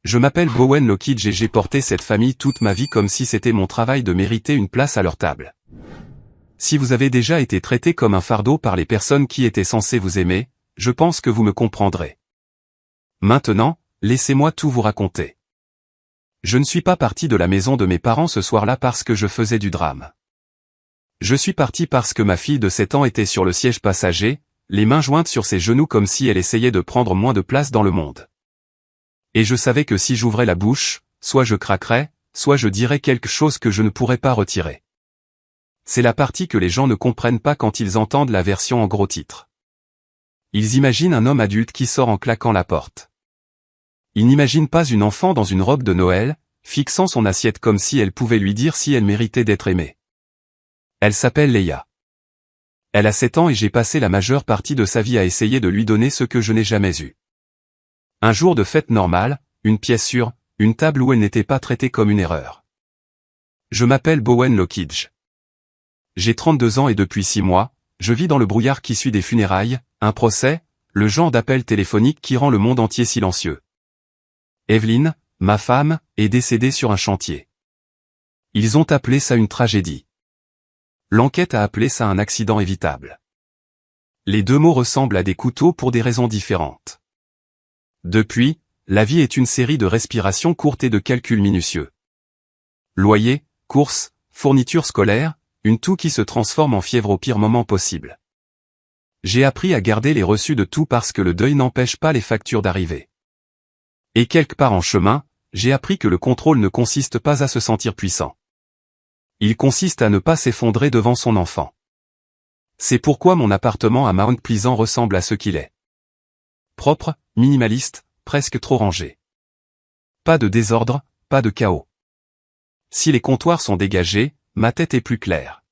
Je m'appelle Bowen Lockidge et j'ai porté cette famille toute ma vie comme si c'était mon travail de mériter une place à leur table. Si vous avez déjà été traité comme un fardeau par les personnes qui étaient censées vous aimer, je pense que vous me comprendrez. Maintenant, laissez-moi tout vous raconter. Je ne suis pas parti de la maison de mes parents ce soir-là parce que je faisais du drame. Je suis parti parce que ma fille de 7 ans était sur le siège passager, les mains jointes sur ses genoux comme si elle essayait de prendre moins de place dans le monde. Et je savais que si j'ouvrais la bouche, soit je craquerais, soit je dirais quelque chose que je ne pourrais pas retirer. C'est la partie que les gens ne comprennent pas quand ils entendent la version en gros titre. Ils imaginent un homme adulte qui sort en claquant la porte. Ils n'imaginent pas une enfant dans une robe de Noël, fixant son assiette comme si elle pouvait lui dire si elle méritait d'être aimée. Elle s'appelle Leia. Elle a 7 ans et j'ai passé la majeure partie de sa vie à essayer de lui donner ce que je n'ai jamais eu. Un jour de fête normale, une pièce sur une table où elle n'était pas traitée comme une erreur. Je m'appelle Bowen Lockidge. J'ai 32 ans et depuis 6 mois, je vis dans le brouillard qui suit des funérailles, un procès, le genre d'appel téléphonique qui rend le monde entier silencieux. Evelyn, ma femme, est décédée sur un chantier. Ils ont appelé ça une tragédie. L'enquête a appelé ça un accident évitable. Les deux mots ressemblent à des couteaux pour des raisons différentes. Depuis, la vie est une série de respirations courtes et de calculs minutieux. Loyer, courses, fournitures scolaires, une toux qui se transforme en fièvre au pire moment possible. J'ai appris à garder les reçus de tout parce que le deuil n'empêche pas les factures d'arriver. Et quelque part en chemin, j'ai appris que le contrôle ne consiste pas à se sentir puissant. Il consiste à ne pas s'effondrer devant son enfant. C'est pourquoi mon appartement à Mount Pleasant ressemble à ce qu'il est. Propre, minimaliste, presque trop rangé. Pas de désordre, pas de chaos. Si les comptoirs sont dégagés, ma tête est plus claire.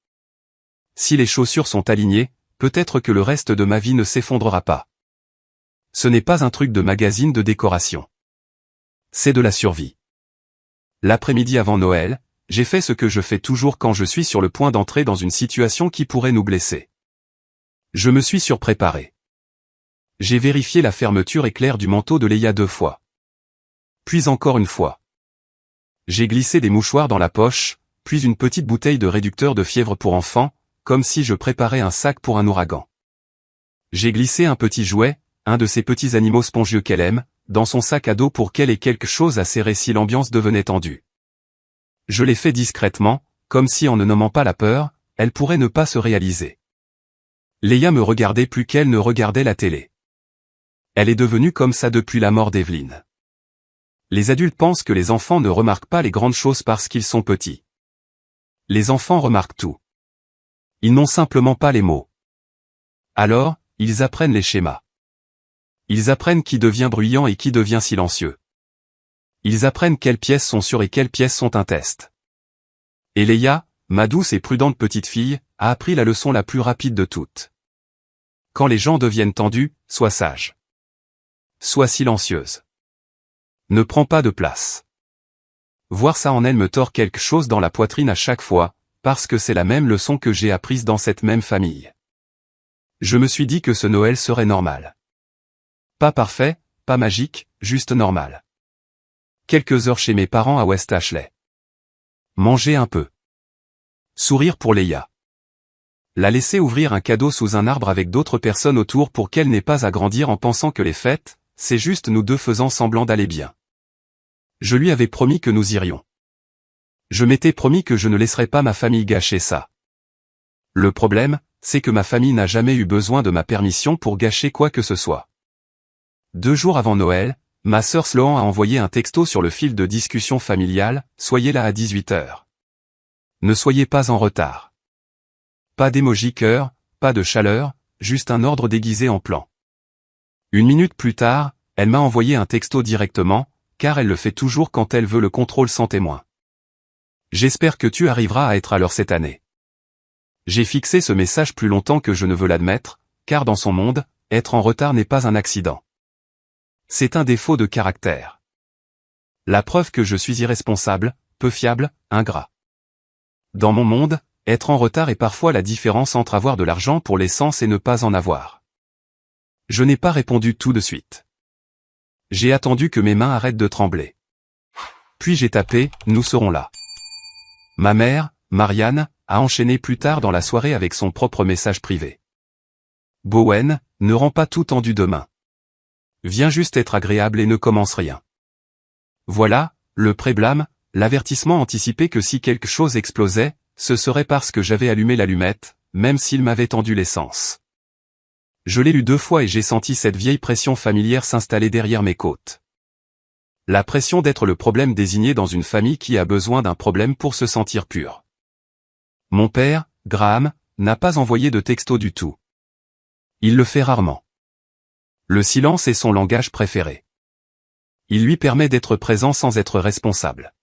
Si les chaussures sont alignées, peut-être que le reste de ma vie ne s'effondrera pas. Ce n'est pas un truc de magazine de décoration. C'est de la survie. L'après-midi avant Noël, j'ai fait ce que je fais toujours quand je suis sur le point d'entrer dans une situation qui pourrait nous blesser. Je me suis surpréparé. J'ai vérifié la fermeture éclair du manteau de Leia 2 fois. Puis encore une fois. J'ai glissé des mouchoirs dans la poche, puis une petite bouteille de réducteur de fièvre pour enfants, comme si je préparais un sac pour un ouragan. J'ai glissé un petit jouet, un de ces petits animaux spongieux qu'elle aime, dans son sac à dos pour qu'elle ait quelque chose à serrer si l'ambiance devenait tendue. Je l'ai fait discrètement, comme si en ne nommant pas la peur, elle pourrait ne pas se réaliser. Leia me regardait plus qu'elle ne regardait la télé. Elle est devenue comme ça depuis la mort d'Evelyn. Les adultes pensent que les enfants ne remarquent pas les grandes choses parce qu'ils sont petits. Les enfants remarquent tout. Ils n'ont simplement pas les mots. Alors, ils apprennent les schémas. Ils apprennent qui devient bruyant et qui devient silencieux. Ils apprennent quelles pièces sont sûres et quelles pièces sont un test. Et Leia, ma douce et prudente petite fille, a appris la leçon la plus rapide de toutes. Quand les gens deviennent tendus, sois sage. Sois silencieuse. Ne prends pas de place. Voir ça en elle me tord quelque chose dans la poitrine à chaque fois, parce que c'est la même leçon que j'ai apprise dans cette même famille. Je me suis dit que ce Noël serait normal. Pas parfait, pas magique, juste normal. Quelques heures chez mes parents à West Ashley. Manger un peu. Sourire pour Leia. La laisser ouvrir un cadeau sous un arbre avec d'autres personnes autour pour qu'elle n'ait pas à grandir en pensant que les fêtes, c'est juste nous deux faisant semblant d'aller bien. Je lui avais promis que nous irions. Je m'étais promis que je ne laisserais pas ma famille gâcher ça. Le problème, c'est que ma famille n'a jamais eu besoin de ma permission pour gâcher quoi que ce soit. 2 jours avant Noël, ma sœur Sloan a envoyé un texto sur le fil de discussion familiale, soyez là à 18h. Ne soyez pas en retard. Pas d'émoji cœur, pas de chaleur, juste un ordre déguisé en plan. 1 minute plus tard, elle m'a envoyé un texto directement, car elle le fait toujours quand elle veut le contrôle sans témoin. J'espère que tu arriveras à être à l'heure cette année. J'ai fixé ce message plus longtemps que je ne veux l'admettre, car dans son monde, être en retard n'est pas un accident. C'est un défaut de caractère. La preuve que je suis irresponsable, peu fiable, ingrat. Dans mon monde, être en retard est parfois la différence entre avoir de l'argent pour l'essence et ne pas en avoir. Je n'ai pas répondu tout de suite. J'ai attendu que mes mains arrêtent de trembler. Puis j'ai tapé « Nous serons là ». Ma mère, Marianne, a enchaîné plus tard dans la soirée avec son propre message privé. Bowen, ne rends pas tout tendu demain. Viens juste être agréable et ne commence rien. Voilà, le pré-blâme, l'avertissement anticipé que si quelque chose explosait, ce serait parce que j'avais allumé l'allumette, même s'il m'avait tendu l'essence. Je l'ai lu 2 fois et j'ai senti cette vieille pression familière s'installer derrière mes côtes. La pression d'être le problème désigné dans une famille qui a besoin d'un problème pour se sentir pur. Mon père, Graham, n'a pas envoyé de texto du tout. Il le fait rarement. Le silence est son langage préféré. Il lui permet d'être présent sans être responsable.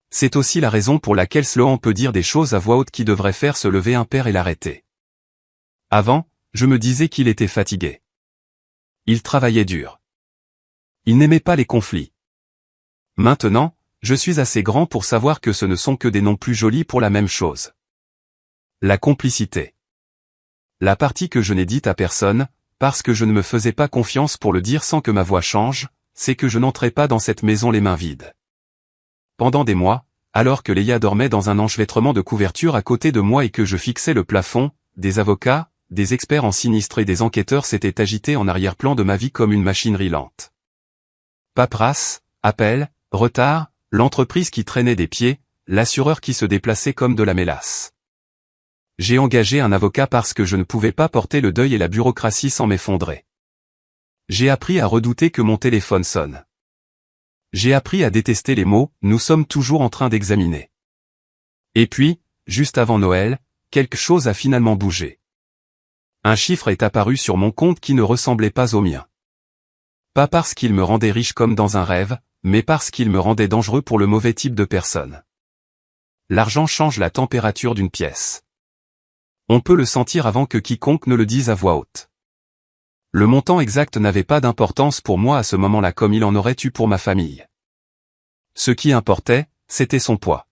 C'est aussi la raison pour laquelle Sloan peut dire des choses à voix haute qui devraient faire se lever un père et l'arrêter. Avant, je me disais qu'il était fatigué. Il travaillait dur. Il n'aimait pas les conflits. Maintenant, je suis assez grand pour savoir que ce ne sont que des noms plus jolis pour la même chose. La complicité. La partie que je n'ai dite à personne, parce que je ne me faisais pas confiance pour le dire sans que ma voix change, c'est que je n'entrais pas dans cette maison les mains vides. Pendant des mois, alors que Leia dormait dans un enchevêtrement de couverture à côté de moi et que je fixais le plafond, des avocats, des experts en sinistre et des enquêteurs s'étaient agités en arrière-plan de ma vie comme une machinerie lente. Paperasse, appels, retard, l'entreprise qui traînait des pieds, l'assureur qui se déplaçait comme de la mélasse. J'ai engagé un avocat parce que je ne pouvais pas porter le deuil et la bureaucratie sans m'effondrer. J'ai appris à redouter que mon téléphone sonne. J'ai appris à détester les mots « nous sommes toujours en train d'examiner ». Et puis, juste avant Noël, quelque chose a finalement bougé. Un chiffre est apparu sur mon compte qui ne ressemblait pas au mien. Pas parce qu'il me rendait riche comme dans un rêve, mais parce qu'il me rendait dangereux pour le mauvais type de personne. L'argent change la température d'une pièce. On peut le sentir avant que quiconque ne le dise à voix haute. Le montant exact n'avait pas d'importance pour moi à ce moment-là comme il en aurait eu pour ma famille. Ce qui importait, c'était son poids.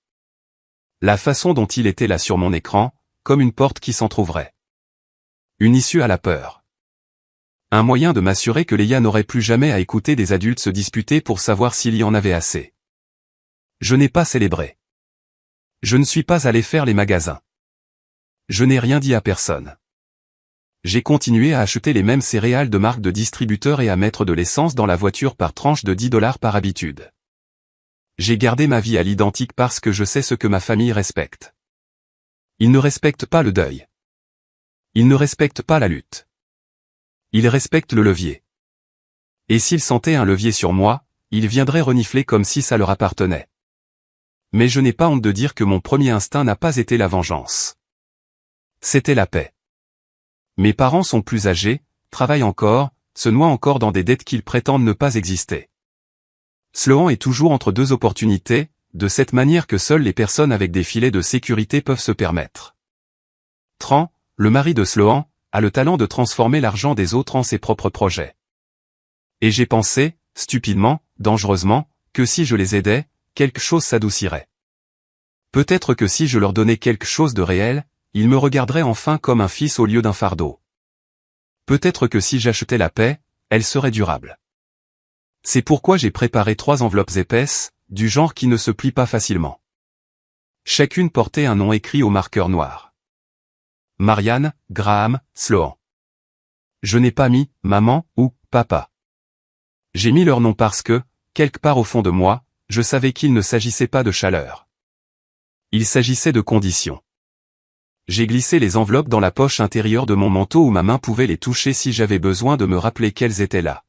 La façon dont il était là sur mon écran, comme une porte qui s'entr'ouvrait. Une issue à la peur. Un moyen de m'assurer que Leia n'aurait plus jamais à écouter des adultes se disputer pour savoir s'il y en avait assez. Je n'ai pas célébré. Je ne suis pas allé faire les magasins. Je n'ai rien dit à personne. J'ai continué à acheter les mêmes céréales de marque de distributeur et à mettre de l'essence dans la voiture par tranche de $10 par habitude. J'ai gardé ma vie à l'identique parce que je sais ce que ma famille respecte. Ils ne respectent pas le deuil. Ils ne respectent pas la lutte. Ils respectent le levier. Et s'ils sentaient un levier sur moi, ils viendraient renifler comme si ça leur appartenait. Mais je n'ai pas honte de dire que mon premier instinct n'a pas été la vengeance. C'était la paix. Mes parents sont plus âgés, travaillent encore, se noient encore dans des dettes qu'ils prétendent ne pas exister. Sloan est toujours entre 2 opportunités, de cette manière que seules les personnes avec des filets de sécurité peuvent se permettre. Tran, le mari de Sloan, a le talent de transformer l'argent des autres en ses propres projets. Et j'ai pensé, stupidement, dangereusement, que si je les aidais, quelque chose s'adoucirait. Peut-être que si je leur donnais quelque chose de réel, ils me regarderaient enfin comme un fils au lieu d'un fardeau. Peut-être que si j'achetais la paix, elle serait durable. C'est pourquoi j'ai préparé 3 enveloppes épaisses, du genre qui ne se plient pas facilement. Chacune portait un nom écrit au marqueur noir. Marianne, Graham, Sloan. Je n'ai pas mis « maman » ou « papa ». J'ai mis leur nom parce que, quelque part au fond de moi, je savais qu'il ne s'agissait pas de chaleur. Il s'agissait de conditions. J'ai glissé les enveloppes dans la poche intérieure de mon manteau où ma main pouvait les toucher si j'avais besoin de me rappeler qu'elles étaient là.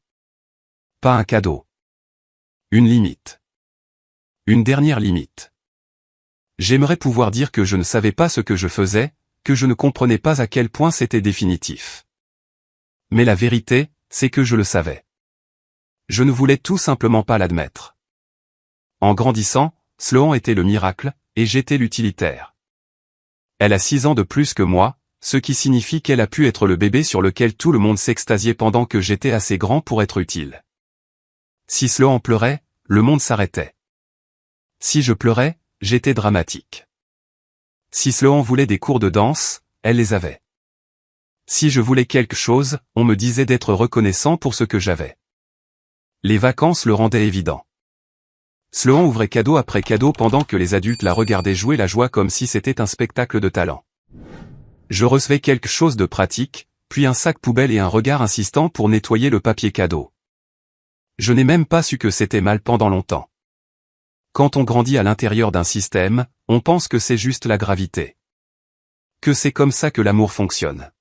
Pas un cadeau. Une limite. Une dernière limite. J'aimerais pouvoir dire que je ne savais pas ce que je faisais, que je ne comprenais pas à quel point c'était définitif. Mais la vérité, c'est que je le savais. Je ne voulais tout simplement pas l'admettre. En grandissant, Sloan était le miracle, et j'étais l'utilitaire. Elle a 6 ans de plus que moi, ce qui signifie qu'elle a pu être le bébé sur lequel tout le monde s'extasiait pendant que j'étais assez grand pour être utile. Si Sloan pleurait, le monde s'arrêtait. Si je pleurais, j'étais dramatique. Si Sloan voulait des cours de danse, elle les avait. Si je voulais quelque chose, on me disait d'être reconnaissant pour ce que j'avais. Les vacances le rendaient évident. Sloan ouvrait cadeau après cadeau pendant que les adultes la regardaient jouer la joie comme si c'était un spectacle de talent. Je recevais quelque chose de pratique, puis un sac poubelle et un regard insistant pour nettoyer le papier cadeau. Je n'ai même pas su que c'était mal pendant longtemps. Quand on grandit à l'intérieur d'un système, on pense que c'est juste la gravité. Que c'est comme ça que l'amour fonctionne.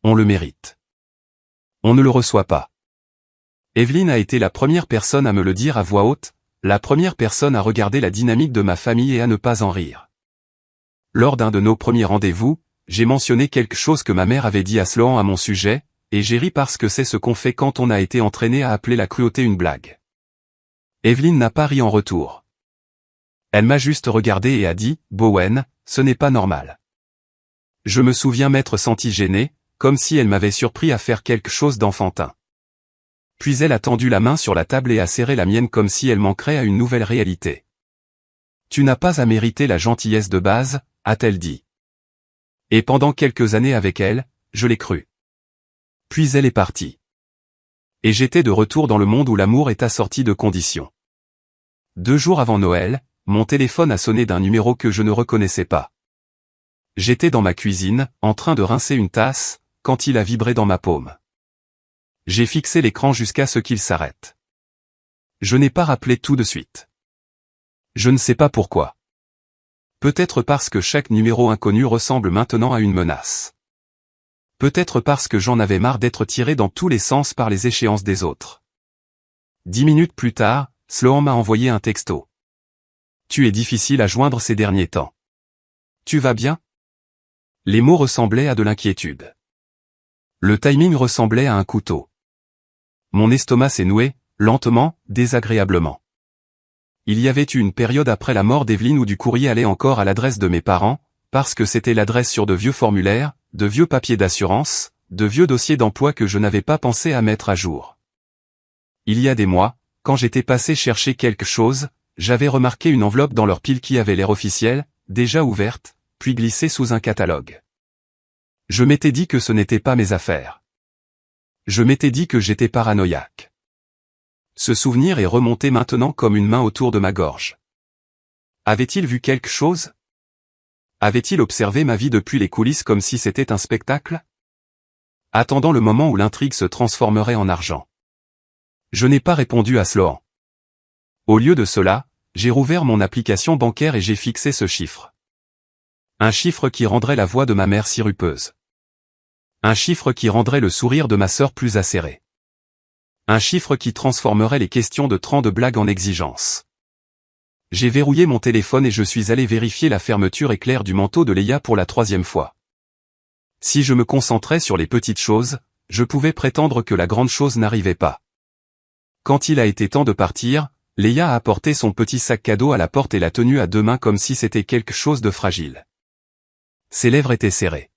On le mérite. On ne le reçoit pas. Evelyne a été la première personne à me le dire à voix haute, la première personne à regarder la dynamique de ma famille et à ne pas en rire. Lors d'un de nos premiers rendez-vous, j'ai mentionné quelque chose que ma mère avait dit à Sloan à mon sujet, et j'ai ri parce que c'est ce qu'on fait quand on a été entraîné à appeler la cruauté une blague. Evelyne n'a pas ri en retour. Elle m'a juste regardé et a dit, « Bowen, ce n'est pas normal. » Je me souviens m'être senti gêné, comme si elle m'avait surpris à faire quelque chose d'enfantin. Puis elle a tendu la main sur la table et a serré la mienne comme si elle manquerait à une nouvelle réalité. « Tu n'as pas à mériter la gentillesse de base, » a-t-elle dit. Et pendant quelques années avec elle, je l'ai cru. Puis elle est partie. Et j'étais de retour dans le monde où l'amour est assorti de conditions. 2 jours avant Noël, mon téléphone a sonné d'un numéro que je ne reconnaissais pas. J'étais dans ma cuisine, en train de rincer une tasse, quand il a vibré dans ma paume. J'ai fixé l'écran jusqu'à ce qu'il s'arrête. Je n'ai pas rappelé tout de suite. Je ne sais pas pourquoi. Peut-être parce que chaque numéro inconnu ressemble maintenant à une menace. Peut-être parce que j'en avais marre d'être tiré dans tous les sens par les échéances des autres. 10 minutes plus tard, Sloan m'a envoyé un texto. « Tu es difficile à joindre ces derniers temps. Tu vas bien ?» Les mots ressemblaient à de l'inquiétude. Le timing ressemblait à un couteau. Mon estomac s'est noué, lentement, désagréablement. Il y avait eu une période après la mort d'Evelyne où du courrier allait encore à l'adresse de mes parents, parce que c'était l'adresse sur de vieux formulaires, de vieux papiers d'assurance, de vieux dossiers d'emploi que je n'avais pas pensé à mettre à jour. Il y a des mois, quand j'étais passé chercher quelque chose, j'avais remarqué une enveloppe dans leur pile qui avait l'air officielle, déjà ouverte, puis glissée sous un catalogue. Je m'étais dit que ce n'était pas mes affaires. Je m'étais dit que j'étais paranoïaque. Ce souvenir est remonté maintenant comme une main autour de ma gorge. Avait-il vu quelque chose? Avait-il observé ma vie depuis les coulisses comme si c'était un spectacle? Attendant le moment où l'intrigue se transformerait en argent. Je n'ai pas répondu à Sloan. Au lieu de cela, j'ai rouvert mon application bancaire et j'ai fixé ce chiffre. Un chiffre qui rendrait la voix de ma mère sirupeuse. Un chiffre qui rendrait le sourire de ma sœur plus acéré. Un chiffre qui transformerait les questions de 30 blagues en exigences. J'ai verrouillé mon téléphone et je suis allé vérifier la fermeture éclair du manteau de Leia pour la 3e fois. Si je me concentrais sur les petites choses, je pouvais prétendre que la grande chose n'arrivait pas. Quand il a été temps de partir, Leia a apporté son petit sac cadeau à la porte et l'a tenu à 2 mains comme si c'était quelque chose de fragile. Ses lèvres étaient serrées.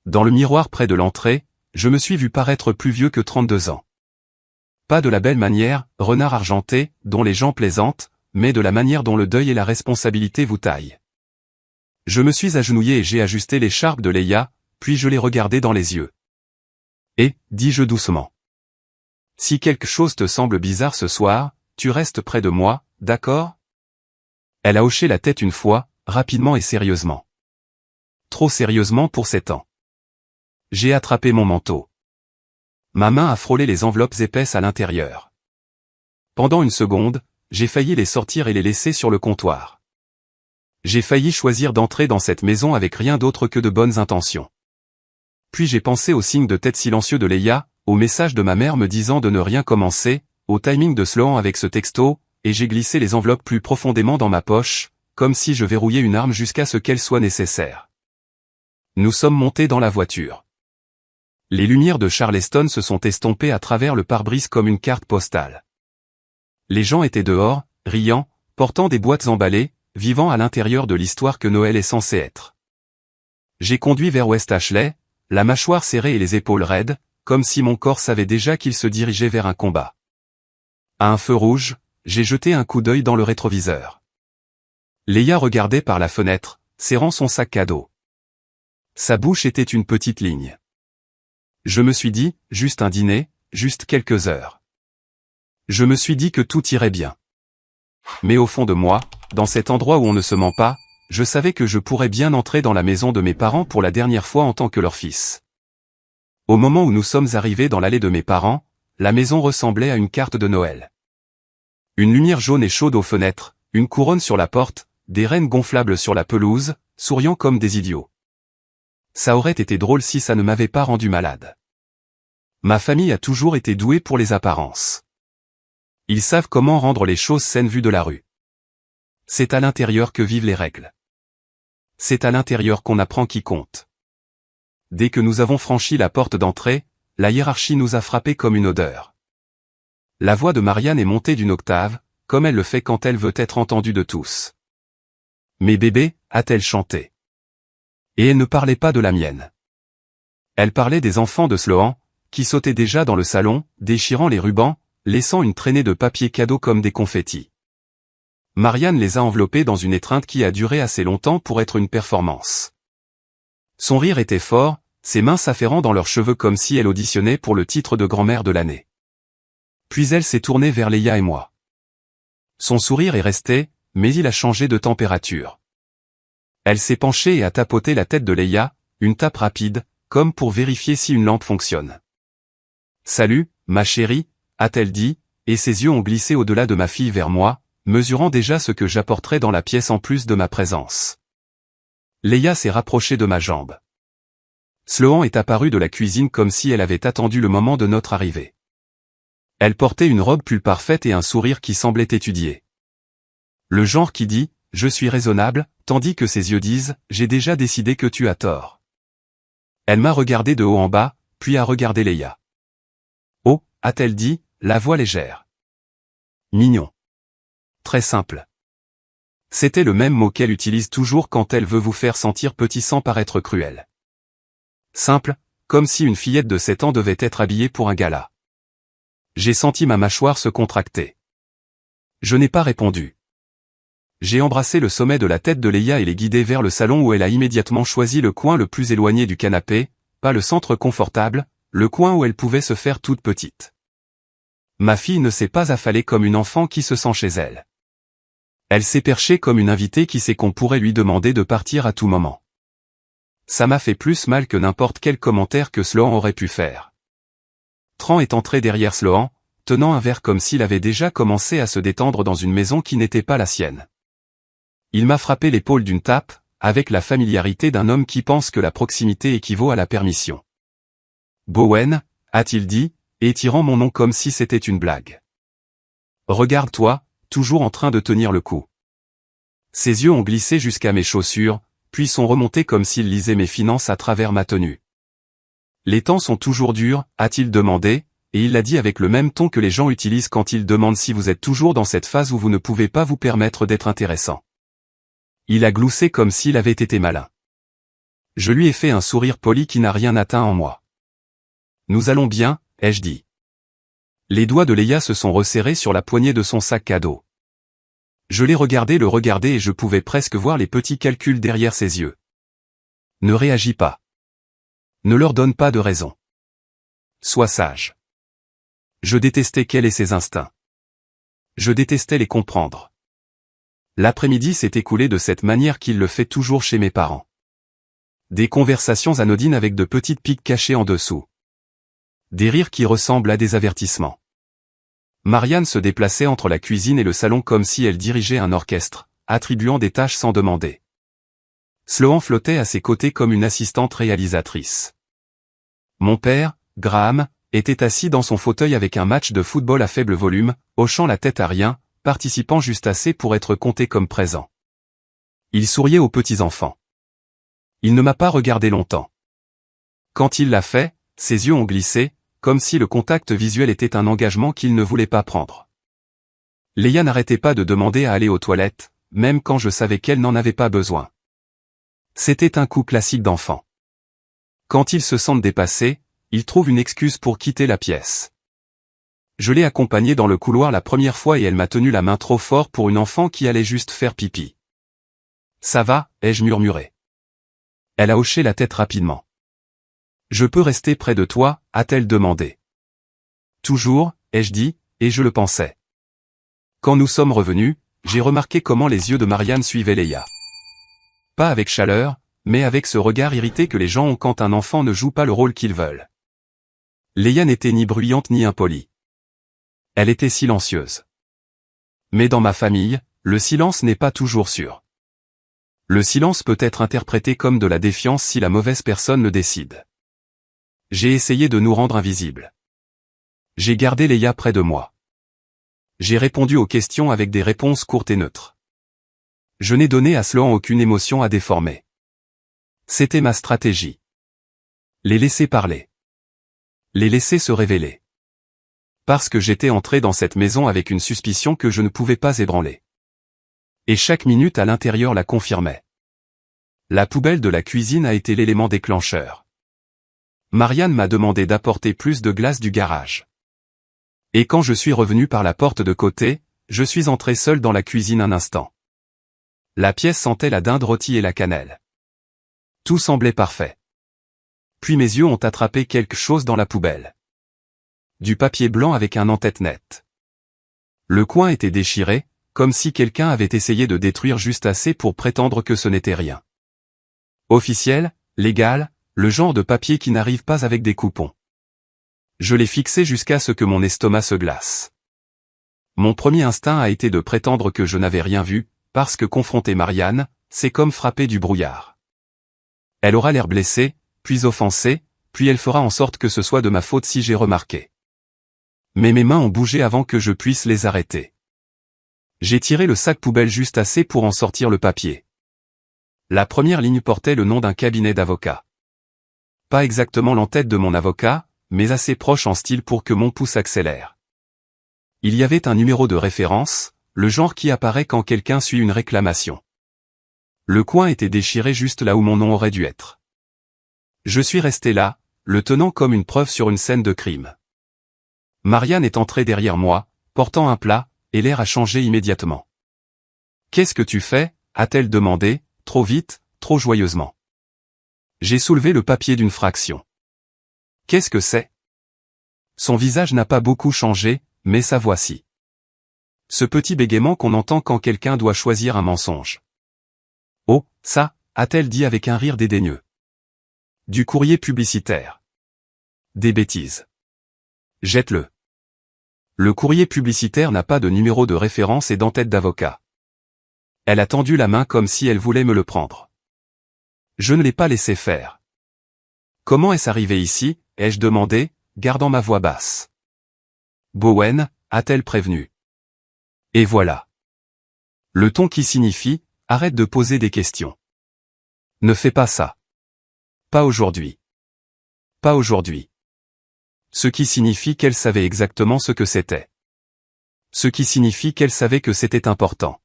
Dans le miroir près de l'entrée, je me suis vu paraître plus vieux que 32 ans. Pas de la belle manière, renard argenté, dont les gens plaisantent, mais de la manière dont le deuil et la responsabilité vous taillent. Je me suis agenouillé et j'ai ajusté l'écharpe de Leia, puis je l'ai regardée dans les yeux. Et, dis-je doucement. Si quelque chose te semble bizarre ce soir, tu restes près de moi, d'accord? Elle a hoché la tête une fois, rapidement et sérieusement. Trop sérieusement pour 7 ans. J'ai attrapé mon manteau. Ma main a frôlé les enveloppes épaisses à l'intérieur. Pendant une seconde, j'ai failli les sortir et les laisser sur le comptoir. J'ai failli choisir d'entrer dans cette maison avec rien d'autre que de bonnes intentions. Puis j'ai pensé au signe de tête silencieux de Leia, au message de ma mère me disant de ne rien commencer, au timing de Sloan avec ce texto, et j'ai glissé les enveloppes plus profondément dans ma poche, comme si je verrouillais une arme jusqu'à ce qu'elle soit nécessaire. Nous sommes montés dans la voiture. Les lumières de Charleston se sont estompées à travers le pare-brise comme une carte postale. Les gens étaient dehors, riant, portant des boîtes emballées, vivant à l'intérieur de l'histoire que Noël est censé être. J'ai conduit vers West Ashley, la mâchoire serrée et les épaules raides, comme si mon corps savait déjà qu'il se dirigeait vers un combat. À un feu rouge, j'ai jeté un coup d'œil dans le rétroviseur. Leia regardait par la fenêtre, serrant son sac cadeau. Sa bouche était une petite ligne. Je me suis dit, juste un dîner, juste quelques heures. Je me suis dit que tout irait bien. Mais au fond de moi, dans cet endroit où on ne se ment pas, je savais que je pourrais bien entrer dans la maison de mes parents pour la dernière fois en tant que leur fils. Au moment où nous sommes arrivés dans l'allée de mes parents, la maison ressemblait à une carte de Noël. Une lumière jaune et chaude aux fenêtres, une couronne sur la porte, des rennes gonflables sur la pelouse, souriant comme des idiots. Ça aurait été drôle si ça ne m'avait pas rendu malade. Ma famille a toujours été douée pour les apparences. Ils savent comment rendre les choses saines vues de la rue. C'est à l'intérieur que vivent les règles. C'est à l'intérieur qu'on apprend qui compte. Dès que nous avons franchi la porte d'entrée, la hiérarchie nous a frappés comme une odeur. La voix de Marianne est montée d'une octave, comme elle le fait quand elle veut être entendue de tous. Mes bébés, a-t-elle chanté. Et elle ne parlait pas de la mienne. Elle parlait des enfants de Sloan, qui sautaient déjà dans le salon, déchirant les rubans, laissant une traînée de papier cadeau comme des confettis. Marianne les a enveloppés dans une étreinte qui a duré assez longtemps pour être une performance. Son rire était fort, ses mains s'affairant dans leurs cheveux comme si elle auditionnait pour le titre de grand-mère de l'année. Puis elle s'est tournée vers Leia et moi. Son sourire est resté, mais il a changé de température. Elle s'est penchée et a tapoté la tête de Leia, une tape rapide, comme pour vérifier si une lampe fonctionne. « Salut, ma chérie », a-t-elle dit, et ses yeux ont glissé au-delà de ma fille vers moi, mesurant déjà ce que j'apporterais dans la pièce en plus de ma présence. Leia s'est rapprochée de ma jambe. Sloan est apparue de la cuisine comme si elle avait attendu le moment de notre arrivée. Elle portait une robe pull parfaite et un sourire qui semblait étudié. Le genre qui dit « je suis raisonnable », tandis que ses yeux disent « j'ai déjà décidé que tu as tort ». Elle m'a regardé de haut en bas, puis a regardé Leia. « Oh », a-t-elle dit, la voix légère. Mignon. Très simple. C'était le même mot qu'elle utilise toujours quand elle veut vous faire sentir petit sans paraître cruel. Simple, comme si une fillette de 7 ans devait être habillée pour un gala. J'ai senti ma mâchoire se contracter. Je n'ai pas répondu. J'ai embrassé le sommet de la tête de Leia et l'ai guidée vers le salon où elle a immédiatement choisi le coin le plus éloigné du canapé, pas le centre confortable, le coin où elle pouvait se faire toute petite. Ma fille ne s'est pas affalée comme une enfant qui se sent chez elle. Elle s'est perchée comme une invitée qui sait qu'on pourrait lui demander de partir à tout moment. Ça m'a fait plus mal que n'importe quel commentaire que Sloan aurait pu faire. Tran est entré derrière Sloan, tenant un verre comme s'il avait déjà commencé à se détendre dans une maison qui n'était pas la sienne. Il m'a frappé l'épaule d'une tape, avec la familiarité d'un homme qui pense que la proximité équivaut à la permission. « Bowen », a-t-il dit, étirant mon nom comme si c'était une blague. « Regarde-toi, toujours en train de tenir le coup. » Ses yeux ont glissé jusqu'à mes chaussures, puis sont remontés comme s'il lisait mes finances à travers ma tenue. « Les temps sont toujours durs », a-t-il demandé, et il l'a dit avec le même ton que les gens utilisent quand ils demandent si vous êtes toujours dans cette phase où vous ne pouvez pas vous permettre d'être intéressant. Il a gloussé comme s'il avait été malin. Je lui ai fait un sourire poli qui n'a rien atteint en moi. « Nous allons bien », ai-je dit. Les doigts de Leia se sont resserrés sur la poignée de son sac cadeau. Je l'ai regardé le regarder et je pouvais presque voir les petits calculs derrière ses yeux. Ne réagis pas. Ne leur donne pas de raison. Sois sage. Je détestais qu'elle ait ses instincts. Je détestais les comprendre. L'après-midi s'est écoulé de cette manière qu'il le fait toujours chez mes parents. Des conversations anodines avec de petites piques cachées en dessous. Des rires qui ressemblent à des avertissements. Marianne se déplaçait entre la cuisine et le salon comme si elle dirigeait un orchestre, attribuant des tâches sans demander. Sloan flottait à ses côtés comme une assistante réalisatrice. Mon père, Graham, était assis dans son fauteuil avec un match de football à faible volume, hochant la tête à rien, participant juste assez pour être compté comme présent. Il souriait aux petits-enfants. Il ne m'a pas regardé longtemps. Quand il l'a fait, ses yeux ont glissé, comme si le contact visuel était un engagement qu'il ne voulait pas prendre. Leia n'arrêtait pas de demander à aller aux toilettes, même quand je savais qu'elle n'en avait pas besoin. C'était un coup classique d'enfant. Quand ils se sentent dépassés, ils trouvent une excuse pour quitter la pièce. Je l'ai accompagnée dans le couloir la première fois et elle m'a tenu la main trop fort pour une enfant qui allait juste faire pipi. « Ça va » ai-je murmuré. Elle a hoché la tête rapidement. « Je peux rester près de toi » a-t-elle demandé. « Toujours » ai-je dit, et je le pensais. Quand nous sommes revenus, j'ai remarqué comment les yeux de Marianne suivaient Leia. Pas avec chaleur, mais avec ce regard irrité que les gens ont quand un enfant ne joue pas le rôle qu'ils veulent. Leia n'était ni bruyante ni impolie. Elle était silencieuse. Mais dans ma famille, le silence n'est pas toujours sûr. Le silence peut être interprété comme de la défiance si la mauvaise personne le décide. J'ai essayé de nous rendre invisibles. J'ai gardé Leia près de moi. J'ai répondu aux questions avec des réponses courtes et neutres. Je n'ai donné à Sloan aucune émotion à déformer. C'était ma stratégie. Les laisser parler. Les laisser se révéler. Parce que j'étais entré dans cette maison avec une suspicion que je ne pouvais pas ébranler. Et chaque minute à l'intérieur la confirmait. La poubelle de la cuisine a été l'élément déclencheur. Marianne m'a demandé d'apporter plus de glace du garage. Et quand je suis revenu par la porte de côté, je suis entré seul dans la cuisine un instant. La pièce sentait la dinde rôtie et la cannelle. Tout semblait parfait. Puis mes yeux ont attrapé quelque chose dans la poubelle. Du papier blanc avec un en-tête net. Le coin était déchiré, comme si quelqu'un avait essayé de détruire juste assez pour prétendre que ce n'était rien. Officiel, légal, le genre de papier qui n'arrive pas avec des coupons. Je l'ai fixé jusqu'à ce que mon estomac se glace. Mon premier instinct a été de prétendre que je n'avais rien vu, parce que confronter Marianne, c'est comme frapper du brouillard. Elle aura l'air blessée, puis offensée, puis elle fera en sorte que ce soit de ma faute si j'ai remarqué. Mais mes mains ont bougé avant que je puisse les arrêter. J'ai tiré le sac poubelle juste assez pour en sortir le papier. La première ligne portait le nom d'un cabinet d'avocats. Pas exactement l'entête de mon avocat, mais assez proche en style pour que mon pouce accélère. Il y avait un numéro de référence, le genre qui apparaît quand quelqu'un suit une réclamation. Le coin était déchiré juste là où mon nom aurait dû être. Je suis resté là, le tenant comme une preuve sur une scène de crime. Marianne est entrée derrière moi, portant un plat, et l'air a changé immédiatement. « Qu'est-ce que tu fais » a-t-elle demandé, trop vite, trop joyeusement. J'ai soulevé le papier d'une fraction. Qu'est-ce que c'est? Son visage n'a pas beaucoup changé, mais sa voix si. Ce petit bégaiement qu'on entend quand quelqu'un doit choisir un mensonge. Oh, ça, a-t-elle dit avec un rire dédaigneux. Du courrier publicitaire. Des bêtises. Jette-le. Le courrier publicitaire n'a pas de numéro de référence et d'entête d'avocat. Elle a tendu la main comme si elle voulait me le prendre. Je ne l'ai pas laissé faire. Comment est-ce arrivé ici, ai-je demandé, gardant ma voix basse. Bowen, a-t-elle prévenu. Et voilà. Le ton qui signifie, arrête de poser des questions. Ne fais pas ça. Pas aujourd'hui. Pas aujourd'hui. Ce qui signifie qu'elle savait exactement ce que c'était. Ce qui signifie qu'elle savait que c'était important.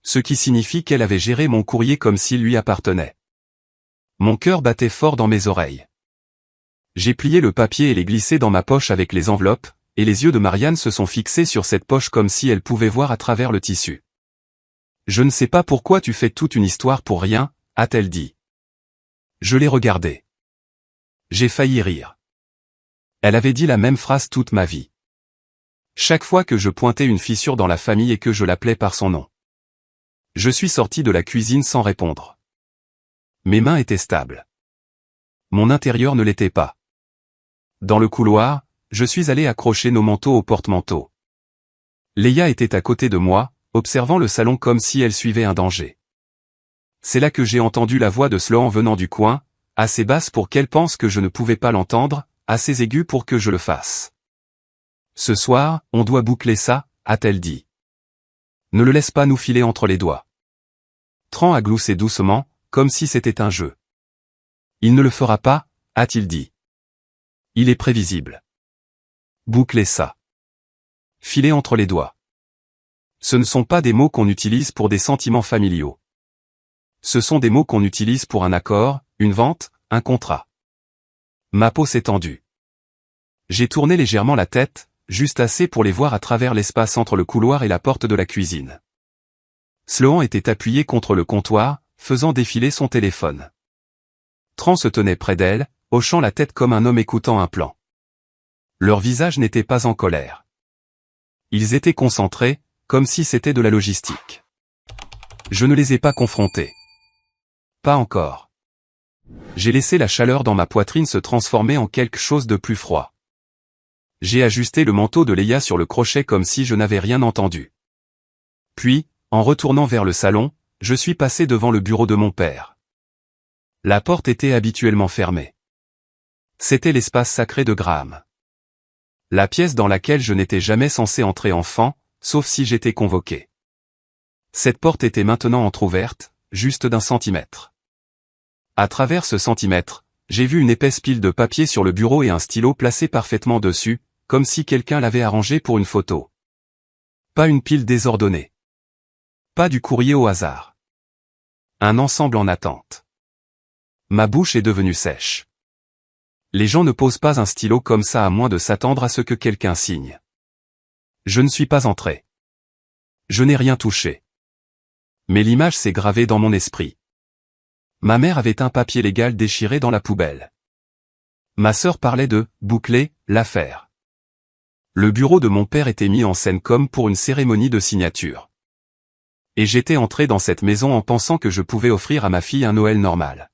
Ce qui signifie qu'elle avait géré mon courrier comme s'il lui appartenait. Mon cœur battait fort dans mes oreilles. J'ai plié le papier et l'ai glissé dans ma poche avec les enveloppes, et les yeux de Marianne se sont fixés sur cette poche comme si elle pouvait voir à travers le tissu. Je ne sais pas pourquoi tu fais toute une histoire pour rien, a-t-elle dit. Je l'ai regardée. J'ai failli rire. Elle avait dit la même phrase toute ma vie. Chaque fois que je pointais une fissure dans la famille et que je l'appelais par son nom. Je suis sorti de la cuisine sans répondre. Mes mains étaient stables. Mon intérieur ne l'était pas. Dans le couloir, je suis allé accrocher nos manteaux au porte-manteau. Leia était à côté de moi, observant le salon comme si elle suivait un danger. C'est là que j'ai entendu la voix de Sloan venant du coin, assez basse pour qu'elle pense que je ne pouvais pas l'entendre, assez aiguë pour que je le fasse. Ce soir, on doit boucler ça, a-t-elle dit. Ne le laisse pas nous filer entre les doigts. Tran a gloussé doucement, comme si c'était un jeu. Il ne le fera pas, a-t-il dit. Il est prévisible. Boucler ça. Filer entre les doigts. Ce ne sont pas des mots qu'on utilise pour des sentiments familiaux. Ce sont des mots qu'on utilise pour un accord, une vente, un contrat. Ma peau s'est tendue. J'ai tourné légèrement la tête, juste assez pour les voir à travers l'espace entre le couloir et la porte de la cuisine. Sloan était appuyé contre le comptoir, faisant défiler son téléphone. Tran se tenait près d'elle, hochant la tête comme un homme écoutant un plan. Leurs visages n'étaient pas en colère. Ils étaient concentrés, comme si c'était de la logistique. Je ne les ai pas confrontés. Pas encore. J'ai laissé la chaleur dans ma poitrine se transformer en quelque chose de plus froid. J'ai ajusté le manteau de Leia sur le crochet comme si je n'avais rien entendu. Puis, en retournant vers le salon, je suis passé devant le bureau de mon père. La porte était habituellement fermée. C'était l'espace sacré de Graham. La pièce dans laquelle je n'étais jamais censé entrer enfant, sauf si j'étais convoqué. Cette porte était maintenant entr'ouverte, juste d'1 centimètre. À travers ce centimètre, j'ai vu une épaisse pile de papier sur le bureau et un stylo placé parfaitement dessus, comme si quelqu'un l'avait arrangé pour une photo. Pas une pile désordonnée. Pas du courrier au hasard. Un ensemble en attente. Ma bouche est devenue sèche. Les gens ne posent pas un stylo comme ça à moins de s'attendre à ce que quelqu'un signe. Je ne suis pas entré. Je n'ai rien touché. Mais l'image s'est gravée dans mon esprit. Ma mère avait un papier légal déchiré dans la poubelle. Ma sœur parlait de « boucler » l'affaire. Le bureau de mon père était mis en scène comme pour une cérémonie de signature. Et j'étais entré dans cette maison en pensant que je pouvais offrir à ma fille un Noël normal.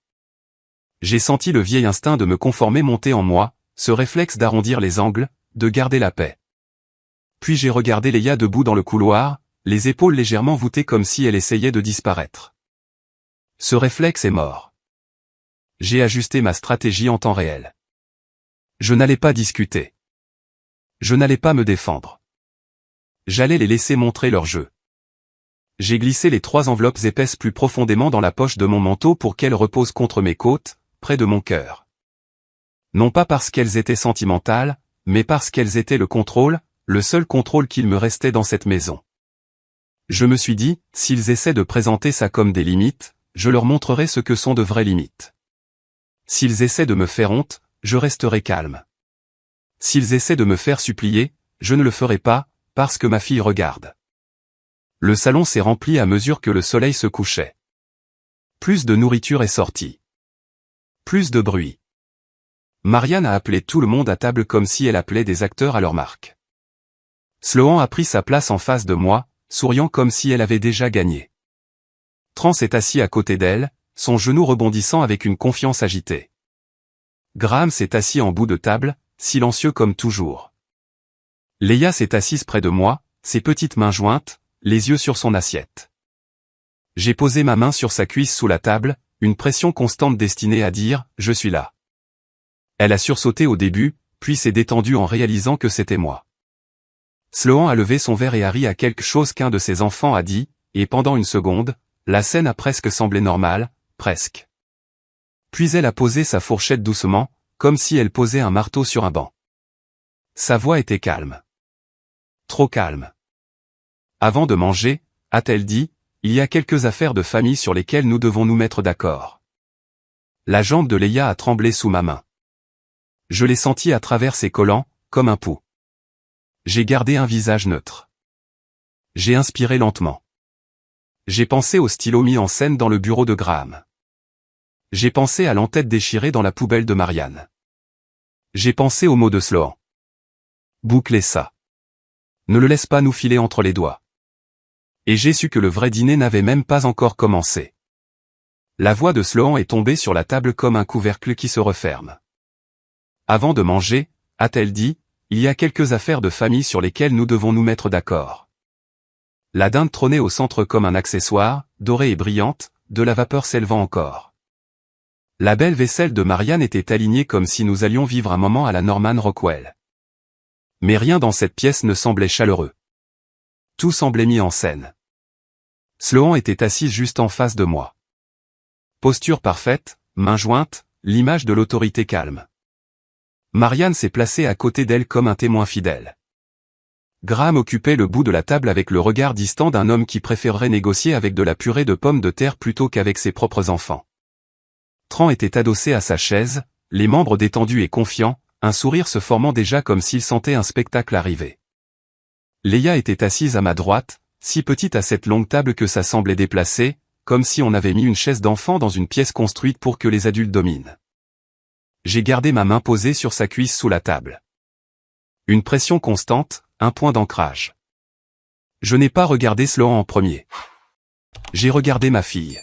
J'ai senti le vieil instinct de me conformer monter en moi, ce réflexe d'arrondir les angles, de garder la paix. Puis j'ai regardé Leia debout dans le couloir, les épaules légèrement voûtées comme si elle essayait de disparaître. Ce réflexe est mort. J'ai ajusté ma stratégie en temps réel. Je n'allais pas discuter. Je n'allais pas me défendre. J'allais les laisser montrer leur jeu. J'ai glissé les 3 enveloppes épaisses plus profondément dans la poche de mon manteau pour qu'elles reposent contre mes côtes, près de mon cœur. Non pas parce qu'elles étaient sentimentales, mais parce qu'elles étaient le contrôle, le seul contrôle qu'il me restait dans cette maison. Je me suis dit, s'ils essaient de présenter ça comme des limites, je leur montrerai ce que sont de vraies limites. S'ils essaient de me faire honte, je resterai calme. S'ils essaient de me faire supplier, je ne le ferai pas, parce que ma fille regarde. Le salon s'est rempli à mesure que le soleil se couchait. Plus de nourriture est sortie. Plus de bruit. Marianne a appelé tout le monde à table comme si elle appelait des acteurs à leur marque. Sloan a pris sa place en face de moi, souriant comme si elle avait déjà gagné. Trance est assis à côté d'elle, son genou rebondissant avec une confiance agitée. Graham s'est assis en bout de table, silencieux comme toujours. Leia s'est assise près de moi, ses petites mains jointes, les yeux sur son assiette. J'ai posé ma main sur sa cuisse sous la table, une pression constante destinée à dire « Je suis là ». Elle a sursauté au début, puis s'est détendue en réalisant que c'était moi. Sloan a levé son verre et a ri à quelque chose qu'un de ses enfants a dit, et pendant une seconde, la scène a presque semblé normale, presque. Puis elle a posé sa fourchette doucement, comme si elle posait un marteau sur un banc. Sa voix était calme. Trop calme. Avant de manger, a-t-elle dit, il y a quelques affaires de famille sur lesquelles nous devons nous mettre d'accord. La jambe de Leia a tremblé sous ma main. Je l'ai sentie à travers ses collants, comme un pouls. J'ai gardé un visage neutre. J'ai inspiré lentement. J'ai pensé au stylo mis en scène dans le bureau de Graham. J'ai pensé à l'entête déchirée dans la poubelle de Marianne. J'ai pensé aux mots de Sloan. Bouclez ça. Ne le laisse pas nous filer entre les doigts. Et j'ai su que le vrai dîner n'avait même pas encore commencé. La voix de Sloan est tombée sur la table comme un couvercle qui se referme. Avant de manger, a-t-elle dit, il y a quelques affaires de famille sur lesquelles nous devons nous mettre d'accord. La dinde trônait au centre comme un accessoire, dorée et brillante, de la vapeur s'élevant encore. La belle vaisselle de Marianne était alignée comme si nous allions vivre un moment à la Norman Rockwell. Mais rien dans cette pièce ne semblait chaleureux. Tout semblait mis en scène. Sloan était assise juste en face de moi. Posture parfaite, mains jointes, l'image de l'autorité calme. Marianne s'est placée à côté d'elle comme un témoin fidèle. Graham occupait le bout de la table avec le regard distant d'un homme qui préférerait négocier avec de la purée de pommes de terre plutôt qu'avec ses propres enfants. Tran était adossé à sa chaise, les membres détendus et confiants, un sourire se formant déjà comme s'il sentait un spectacle arriver. Leia était assise à ma droite, si petite à cette longue table que ça semblait déplacé, comme si on avait mis une chaise d'enfant dans une pièce construite pour que les adultes dominent. J'ai gardé ma main posée sur sa cuisse sous la table. Une pression constante, un point d'ancrage. Je n'ai pas regardé Sloan en premier. J'ai regardé ma fille.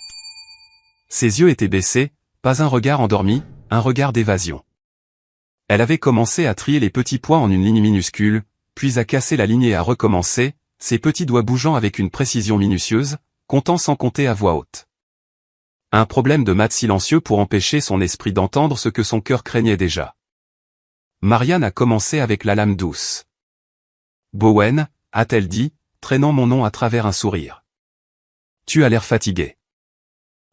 Ses yeux étaient baissés, pas un regard endormi, un regard d'évasion. Elle avait commencé à trier les petits pois en une ligne minuscule, puis à casser la ligne et à recommencer, ses petits doigts bougeant avec une précision minutieuse, comptant sans compter à voix haute. Un problème de maths silencieux pour empêcher son esprit d'entendre ce que son cœur craignait déjà. Marianne a commencé avec la lame douce. Bowen, a-t-elle dit, traînant mon nom à travers un sourire. Tu as l'air fatigué.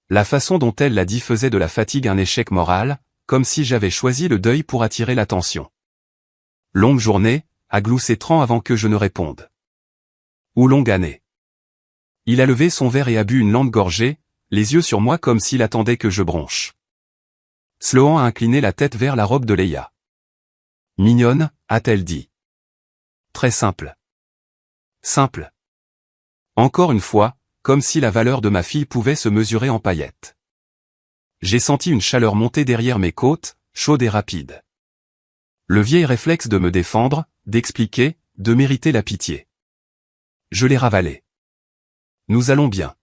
La façon dont elle l'a dit faisait de la fatigue un échec moral, comme si j'avais choisi le deuil pour attirer l'attention. Longue journée, a gloussé Tran avant que je ne réponde. Ou longue année. Il a levé son verre et a bu une lente gorgée, les yeux sur moi comme s'il attendait que je bronche. Sloan a incliné la tête vers la robe de Leia. Mignonne, a-t-elle dit. Très simple. Simple. Encore une fois, comme si la valeur de ma fille pouvait se mesurer en paillettes. J'ai senti une chaleur monter derrière mes côtes, chaude et rapide. Le vieil réflexe de me défendre, d'expliquer, de mériter la pitié. Je l'ai ravalé. Nous allons bien.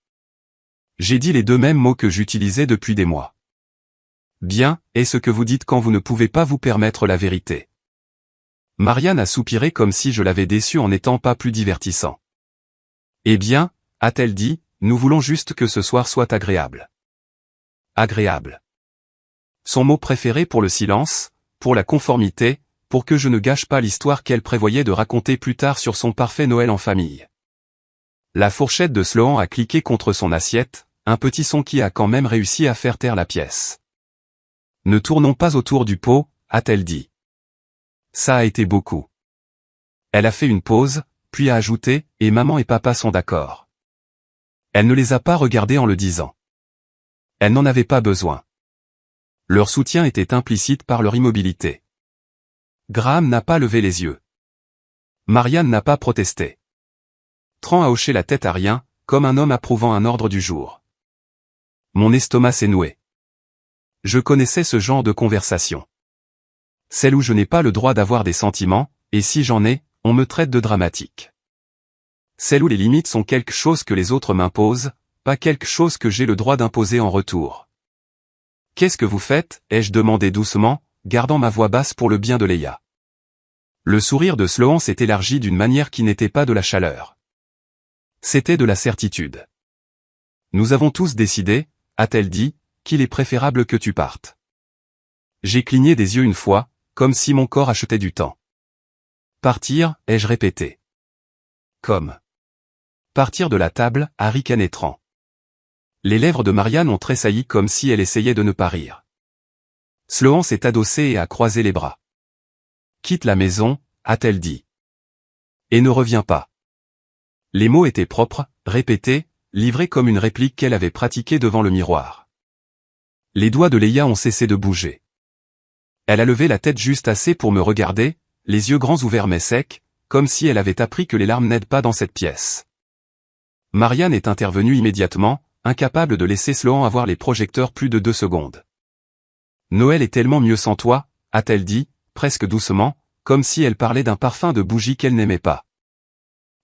J'ai dit les deux mêmes mots que j'utilisais depuis des mois. Bien, est ce que vous dites quand vous ne pouvez pas vous permettre la vérité. Marianne a soupiré comme si je l'avais déçue en n'étant pas plus divertissant. Eh bien, a-t-elle dit, nous voulons juste que ce soir soit agréable. Agréable. Son mot préféré pour le silence, pour la conformité, pour que je ne gâche pas l'histoire qu'elle prévoyait de raconter plus tard sur son parfait Noël en famille. La fourchette de Sloan a cliqué contre son assiette, un petit son qui a quand même réussi à faire taire la pièce. Ne tournons pas autour du pot, a-t-elle dit. Ça a été beaucoup. Elle a fait une pause, puis a ajouté, et maman et papa sont d'accord. Elle ne les a pas regardés en le disant. Elle n'en avait pas besoin. Leur soutien était implicite par leur immobilité. Graham n'a pas levé les yeux. Marianne n'a pas protesté. Tran a hoché la tête à rien, comme un homme approuvant un ordre du jour. Mon estomac s'est noué. Je connaissais ce genre de conversation. Celle où je n'ai pas le droit d'avoir des sentiments, et si j'en ai, on me traite de dramatique. Celle où les limites sont quelque chose que les autres m'imposent, pas quelque chose que j'ai le droit d'imposer en retour. Qu'est-ce que vous faites, ai-je demandé doucement, gardant ma voix basse pour le bien de Leia. Le sourire de Sloan s'est élargi d'une manière qui n'était pas de la chaleur. C'était de la certitude. Nous avons tous décidé, a-t-elle dit, qu'il est préférable que tu partes. J'ai cligné des yeux une fois, comme si mon corps achetait du temps. Partir, ai-je répété. Comme. Partir de la table, a ricané Tran. Les lèvres de Marianne ont tressailli comme si elle essayait de ne pas rire. Sloan s'est adossé et a croisé les bras. Quitte la maison, a-t-elle dit. Et ne reviens pas. Les mots étaient propres, répétés, livrés comme une réplique qu'elle avait pratiquée devant le miroir. Les doigts de Leia ont cessé de bouger. Elle a levé la tête juste assez pour me regarder, les yeux grands ouverts mais secs, comme si elle avait appris que les larmes n'aident pas dans cette pièce. Marianne est intervenue immédiatement, incapable de laisser Sloan avoir les projecteurs plus de 2 secondes. Noël est tellement mieux sans toi, a-t-elle dit, presque doucement, comme si elle parlait d'un parfum de bougie qu'elle n'aimait pas.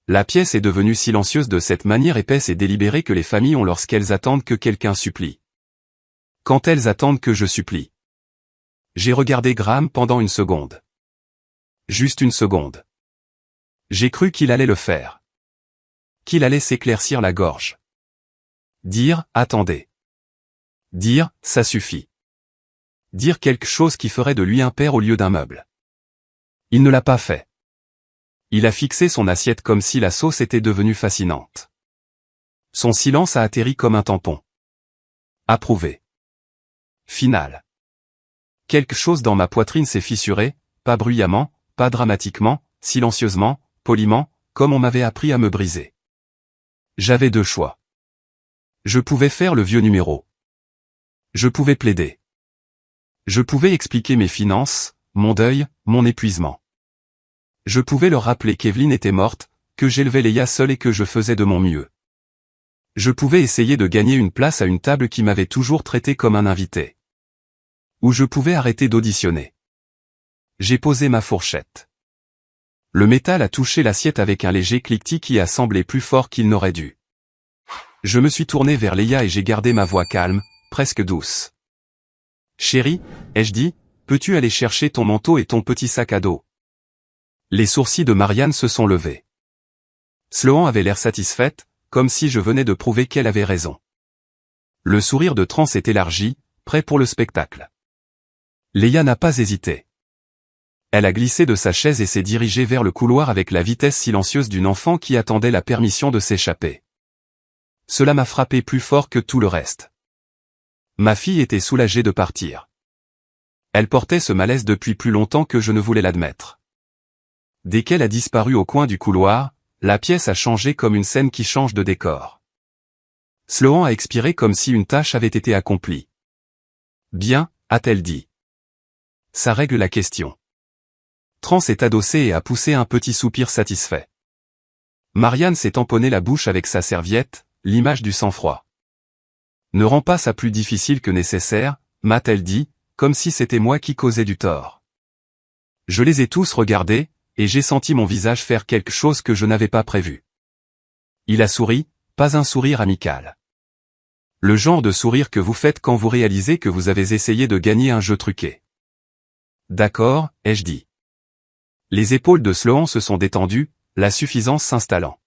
La pièce est devenue silencieuse de cette manière épaisse et délibérée que les familles ont lorsqu'elles attendent que quelqu'un supplie. Quand elles attendent que je supplie. J'ai regardé Graham pendant une seconde. Juste une seconde. J'ai cru qu'il allait le faire. Qu'il allait s'éclaircir la gorge. Dire, attendez. Dire, ça suffit. Dire quelque chose qui ferait de lui un père au lieu d'un meuble. Il ne l'a pas fait. Il a fixé son assiette comme si la sauce était devenue fascinante. Son silence a atterri comme un tampon. Approuvé. Final. Quelque chose dans ma poitrine s'est fissuré, pas bruyamment, pas dramatiquement, silencieusement, poliment, comme on m'avait appris à me briser. J'avais 2 choix. Je pouvais faire le vieux numéro. Je pouvais plaider. Je pouvais expliquer mes finances, mon deuil, mon épuisement. Je pouvais leur rappeler qu'Evelyn était morte, que j'élevais Leia seule et que je faisais de mon mieux. Je pouvais essayer de gagner une place à une table qui m'avait toujours traité comme un invité. Ou je pouvais arrêter d'auditionner. J'ai posé ma fourchette. Le métal a touché l'assiette avec un léger cliquetis qui a semblé plus fort qu'il n'aurait dû. Je me suis tourné vers Leia et j'ai gardé ma voix calme, presque douce. Chérie, ai-je dit, peux-tu aller chercher ton manteau et ton petit sac à dos? Les sourcils de Marianne se sont levés. Sloan avait l'air satisfaite, comme si je venais de prouver qu'elle avait raison. Le sourire de Tran s'est élargi, prêt pour le spectacle. Leia n'a pas hésité. Elle a glissé de sa chaise et s'est dirigée vers le couloir avec la vitesse silencieuse d'une enfant qui attendait la permission de s'échapper. Cela m'a frappé plus fort que tout le reste. Ma fille était soulagée de partir. Elle portait ce malaise depuis plus longtemps que je ne voulais l'admettre. Dès qu'elle a disparu au coin du couloir, la pièce a changé comme une scène qui change de décor. Sloan a expiré comme si une tâche avait été accomplie. Bien, a-t-elle dit. Ça règle la question. Tran s'est adossé et a poussé un petit soupir satisfait. Marianne s'est tamponné la bouche avec sa serviette, l'image du sang-froid. Ne rends pas ça plus difficile que nécessaire, m'a-t-elle dit, comme si c'était moi qui causais du tort. Je les ai tous regardés, et j'ai senti mon visage faire quelque chose que je n'avais pas prévu. Il a souri, pas un sourire amical. Le genre de sourire que vous faites quand vous réalisez que vous avez essayé de gagner un jeu truqué. D'accord, ai-je dit. Les épaules de Sloan se sont détendues, la suffisance s'installant.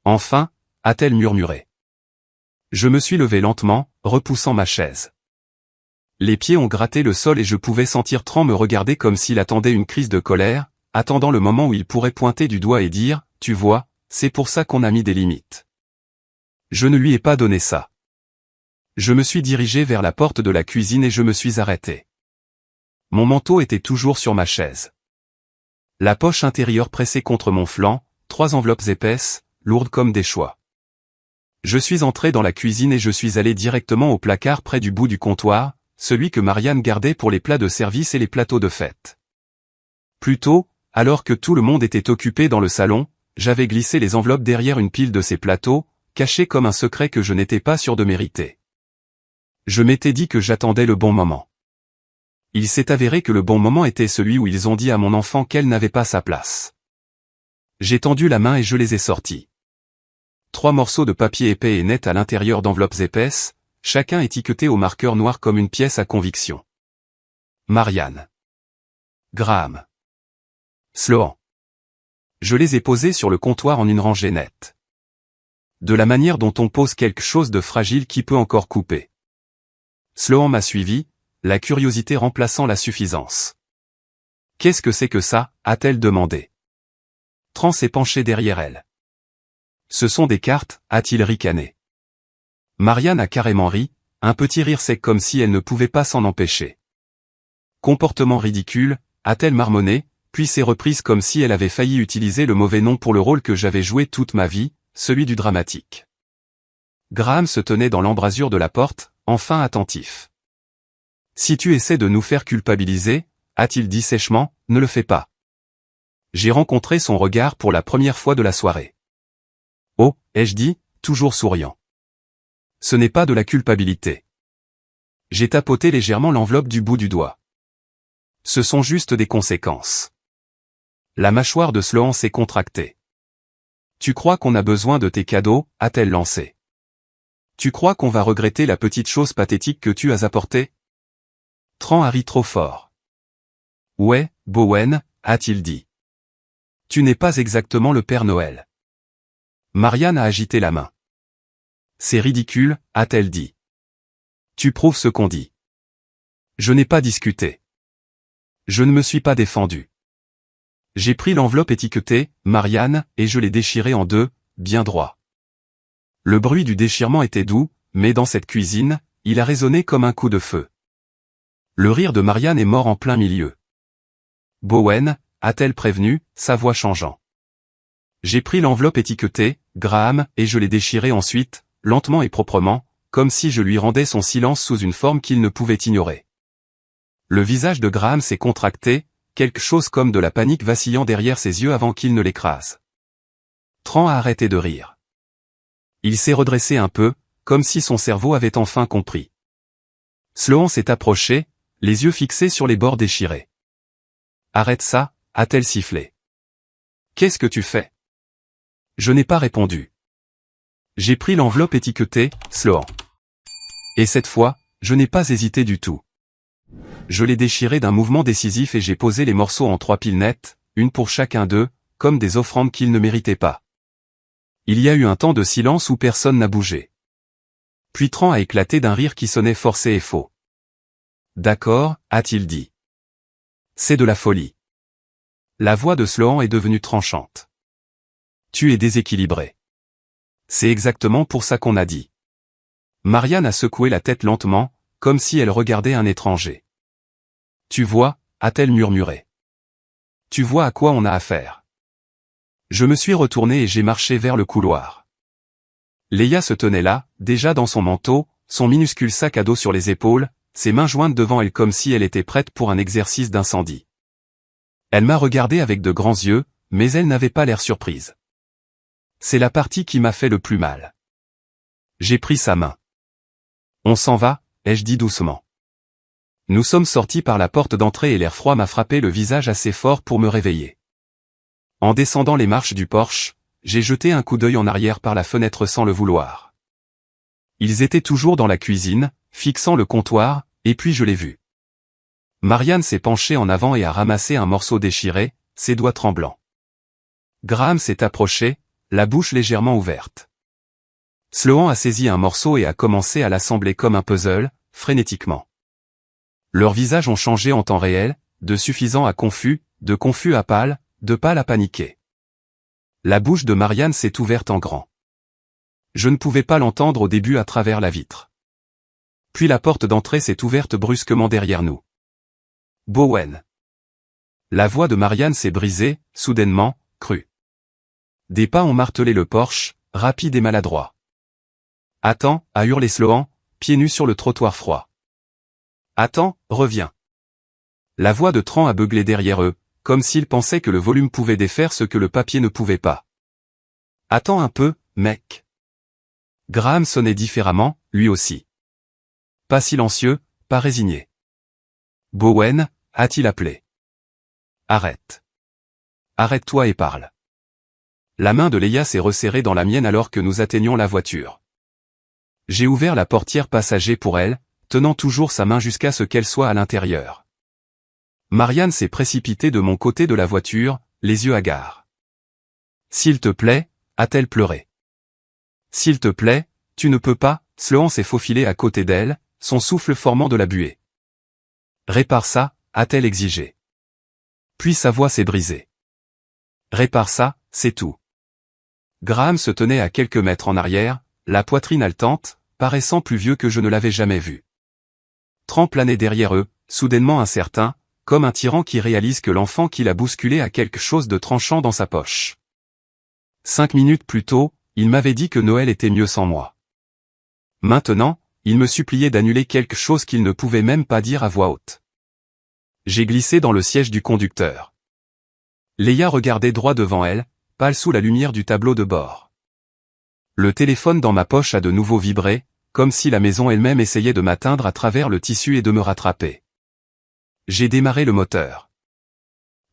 Enfin, a-t-elle murmuré. Je me suis levé lentement, repoussant ma chaise. Les pieds ont gratté le sol et je pouvais sentir Tran me regarder comme s'il attendait une crise de colère, attendant le moment où il pourrait pointer du doigt et dire, « Tu vois, c'est pour ça qu'on a mis des limites. » Je ne lui ai pas donné ça. Je me suis dirigé vers la porte de la cuisine et je me suis arrêté. Mon manteau était toujours sur ma chaise. La poche intérieure pressée contre mon flanc, 3 enveloppes épaisses, lourdes comme des choix. Je suis entré dans la cuisine et je suis allé directement au placard près du bout du comptoir, celui que Marianne gardait pour les plats de service et les plateaux de fête. Plus tôt, alors que tout le monde était occupé dans le salon, j'avais glissé les enveloppes derrière une pile de ces plateaux, cachés comme un secret que je n'étais pas sûr de mériter. Je m'étais dit que j'attendais le bon moment. Il s'est avéré que le bon moment était celui où ils ont dit à mon enfant qu'elle n'avait pas sa place. J'ai tendu la main et je les ai sortis. 3 morceaux de papier épais et net à l'intérieur d'enveloppes épaisses, chacun étiqueté au marqueur noir comme une pièce à conviction. Marianne. Graham. Sloan. Je les ai posés sur le comptoir en une rangée nette. De la manière dont on pose quelque chose de fragile qui peut encore couper. Sloan m'a suivi, la curiosité remplaçant la suffisance. « Qu'est-ce que c'est que ça ?» a-t-elle demandé. Tran s'est penché derrière elle. « Ce sont des cartes » a-t-il ricané. Marianne a carrément ri, un petit rire sec comme si elle ne pouvait pas s'en empêcher. « Comportement ridicule » a-t-elle marmonné, puis s'est reprise comme si elle avait failli utiliser le mauvais nom pour le rôle que j'avais joué toute ma vie, celui du dramatique. Graham se tenait dans l'embrasure de la porte, enfin attentif. « Si tu essaies de nous faire culpabiliser, » a-t-il dit sèchement, « ne le fais pas. » J'ai rencontré son regard pour la première fois de la soirée. « Oh, ai-je dit, toujours souriant. Ce n'est pas de la culpabilité. » J'ai tapoté légèrement l'enveloppe du bout du doigt. « Ce sont juste des conséquences. » La mâchoire de Sloan s'est contractée. « Tu crois qu'on a besoin de tes cadeaux ?» a-t-elle lancé. « Tu crois qu'on va regretter la petite chose pathétique que tu as apportée ?» Tran a ri trop fort. « Ouais, Bowen, » a-t-il dit. « Tu n'es pas exactement le Père Noël. » Marianne a agité la main. « C'est ridicule, » a-t-elle dit. « Tu prouves ce qu'on dit. » Je n'ai pas discuté. Je ne me suis pas défendu. J'ai pris l'enveloppe étiquetée « Marianne » et je l'ai déchirée en 2, bien droit. Le bruit du déchirement était doux, mais dans cette cuisine, il a résonné comme un coup de feu. Le rire de Marianne est mort en plein milieu. « Bowen » a-t-elle prévenu, sa voix changeant. J'ai pris l'enveloppe étiquetée « Graham » et je l'ai déchirée ensuite, lentement et proprement, comme si je lui rendais son silence sous une forme qu'il ne pouvait ignorer. Le visage de Graham s'est contracté, quelque chose comme de la panique vacillant derrière ses yeux avant qu'il ne l'écrase. Tran a arrêté de rire. Il s'est redressé un peu, comme si son cerveau avait enfin compris. Sloan s'est approché, les yeux fixés sur les bords déchirés. « Arrête ça » a-t-elle sifflé. Qu'est-ce que tu fais? Je n'ai pas répondu. J'ai pris l'enveloppe étiquetée « Sloan ». Et cette fois, je n'ai pas hésité du tout. Je l'ai déchiré d'un mouvement décisif et j'ai posé les morceaux en 3 piles nettes, une pour chacun d'eux, comme des offrandes qu'ils ne méritaient pas. Il y a eu un temps de silence où personne n'a bougé. Puis Tran a éclaté d'un rire qui sonnait forcé et faux. D'accord, a-t-il dit. C'est de la folie. La voix de Sloan est devenue tranchante. Tu es déséquilibré. C'est exactement pour ça qu'on a dit. Marianne a secoué la tête lentement, comme si elle regardait un étranger. Tu vois, a-t-elle murmuré. Tu vois à quoi on a affaire. Je me suis retourné et j'ai marché vers le couloir. Leia se tenait là, déjà dans son manteau, son minuscule sac à dos sur les épaules, ses mains jointes devant elle comme si elle était prête pour un exercice d'incendie. Elle m'a regardé avec de grands yeux, mais elle n'avait pas l'air surprise. C'est la partie qui m'a fait le plus mal. J'ai pris sa main. On s'en va, ai-je dit doucement. Nous sommes sortis par la porte d'entrée et l'air froid m'a frappé le visage assez fort pour me réveiller. En descendant les marches du porche, j'ai jeté un coup d'œil en arrière par la fenêtre sans le vouloir. Ils étaient toujours dans la cuisine, fixant le comptoir, et puis je l'ai vu. Marianne s'est penchée en avant et a ramassé un morceau déchiré, ses doigts tremblants. Graham s'est approché, la bouche légèrement ouverte. Sloan a saisi un morceau et a commencé à l'assembler comme un puzzle, frénétiquement. Leurs visages ont changé en temps réel, de suffisant à confus, de confus à pâle, de pâle à paniqué. La bouche de Marianne s'est ouverte en grand. Je ne pouvais pas l'entendre au début à travers la vitre. Puis la porte d'entrée s'est ouverte brusquement derrière nous. Bowen. La voix de Marianne s'est brisée, soudainement, crue. Des pas ont martelé le porche, rapides et maladroits. Attends, a hurlé Sloan, pieds nus sur le trottoir froid. Attends, reviens. La voix de Tran a beuglé derrière eux, comme s'ils pensaient que le volume pouvait défaire ce que le papier ne pouvait pas. Attends un peu, mec. Graham sonnait différemment, lui aussi. Pas silencieux, pas résigné. Bowen, a-t-il appelé. Arrête. Arrête-toi et parle. La main de Leia s'est resserrée dans la mienne alors que nous atteignions la voiture. J'ai ouvert la portière passager pour elle, tenant toujours sa main jusqu'à ce qu'elle soit à l'intérieur. Marianne s'est précipitée de mon côté de la voiture, les yeux hagards. S'il te plaît, a-t-elle pleuré. S'il te plaît, tu ne peux pas, Sloan s'est faufilé à côté d'elle, son souffle formant de la buée. Répare ça, a-t-elle exigé. Puis sa voix s'est brisée. Répare ça, c'est tout. Graham se tenait à quelques mètres en arrière, la poitrine haletante, paraissant plus vieux que je ne l'avais jamais vu. Tran planait derrière eux, soudainement incertain, comme un tyran qui réalise que l'enfant qui l'a bousculé a quelque chose de tranchant dans sa poche. 5 minutes plus tôt, il m'avait dit que Noël était mieux sans moi. Maintenant, il me suppliait d'annuler quelque chose qu'il ne pouvait même pas dire à voix haute. J'ai glissé dans le siège du conducteur. Leia regardait droit devant elle, pâle sous la lumière du tableau de bord. Le téléphone dans ma poche a de nouveau vibré, comme si la maison elle-même essayait de m'atteindre à travers le tissu et de me rattraper. J'ai démarré le moteur.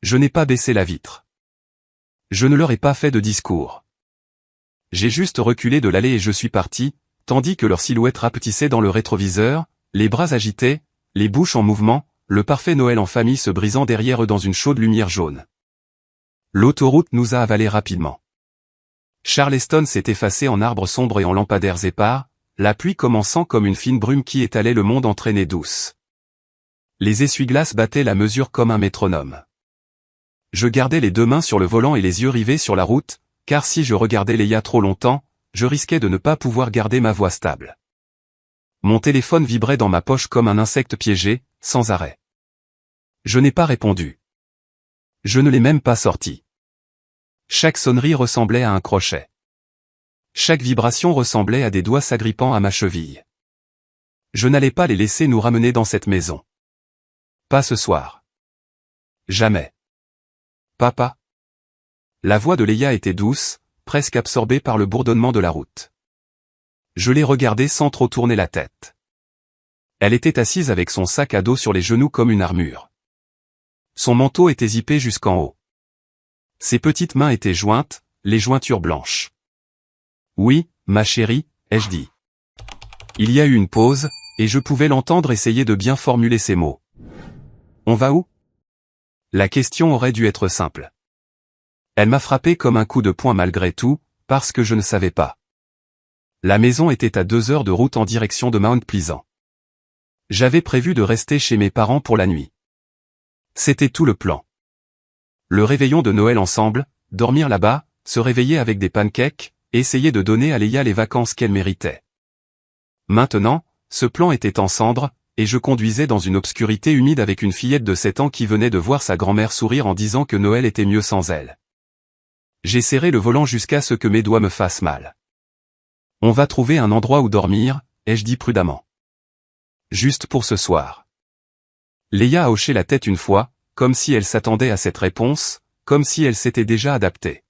Je n'ai pas baissé la vitre. Je ne leur ai pas fait de discours. J'ai juste reculé de l'allée et je suis parti, tandis que leurs silhouettes rapetissaient dans le rétroviseur, les bras agités, les bouches en mouvement, le parfait Noël en famille se brisant derrière eux dans une chaude lumière jaune. L'autoroute nous a avalés rapidement. Charleston s'est effacé en arbres sombres et en lampadaires épars, la pluie commençant comme une fine brume qui étalait le monde en traînées douces. Les essuie-glaces battaient la mesure comme un métronome. Je gardais les 2 mains sur le volant et les yeux rivés sur la route, car si je regardais Leia trop longtemps, je risquais de ne pas pouvoir garder ma voix stable. Mon téléphone vibrait dans ma poche comme un insecte piégé, sans arrêt. Je n'ai pas répondu. Je ne l'ai même pas sorti. Chaque sonnerie ressemblait à un crochet. Chaque vibration ressemblait à des doigts s'agrippant à ma cheville. Je n'allais pas les laisser nous ramener dans cette maison. Pas ce soir. Jamais. Papa. La voix de Leia était douce, presque absorbée par le bourdonnement de la route. Je l'ai regardée sans trop tourner la tête. Elle était assise avec son sac à dos sur les genoux comme une armure. Son manteau était zippé jusqu'en haut. Ses petites mains étaient jointes, les jointures blanches. Oui, ma chérie, ai-je dit. Il y a eu une pause, et je pouvais l'entendre essayer de bien formuler ses mots. On va où? La question aurait dû être simple. Elle m'a frappé comme un coup de poing malgré tout, parce que je ne savais pas. La maison était à 2 heures de route en direction de Mount Pleasant. J'avais prévu de rester chez mes parents pour la nuit. C'était tout le plan. Le réveillon de Noël ensemble, dormir là-bas, se réveiller avec des pancakes, et essayer de donner à Leia les vacances qu'elle méritait. Maintenant, ce plan était en cendres, et je conduisais dans une obscurité humide avec une fillette de 7 ans qui venait de voir sa grand-mère sourire en disant que Noël était mieux sans elle. J'ai serré le volant jusqu'à ce que mes doigts me fassent mal. On va trouver un endroit où dormir, ai-je dit prudemment. Juste pour ce soir. Leia a hoché la tête une fois, comme si elle s'attendait à cette réponse, comme si elle s'était déjà adaptée.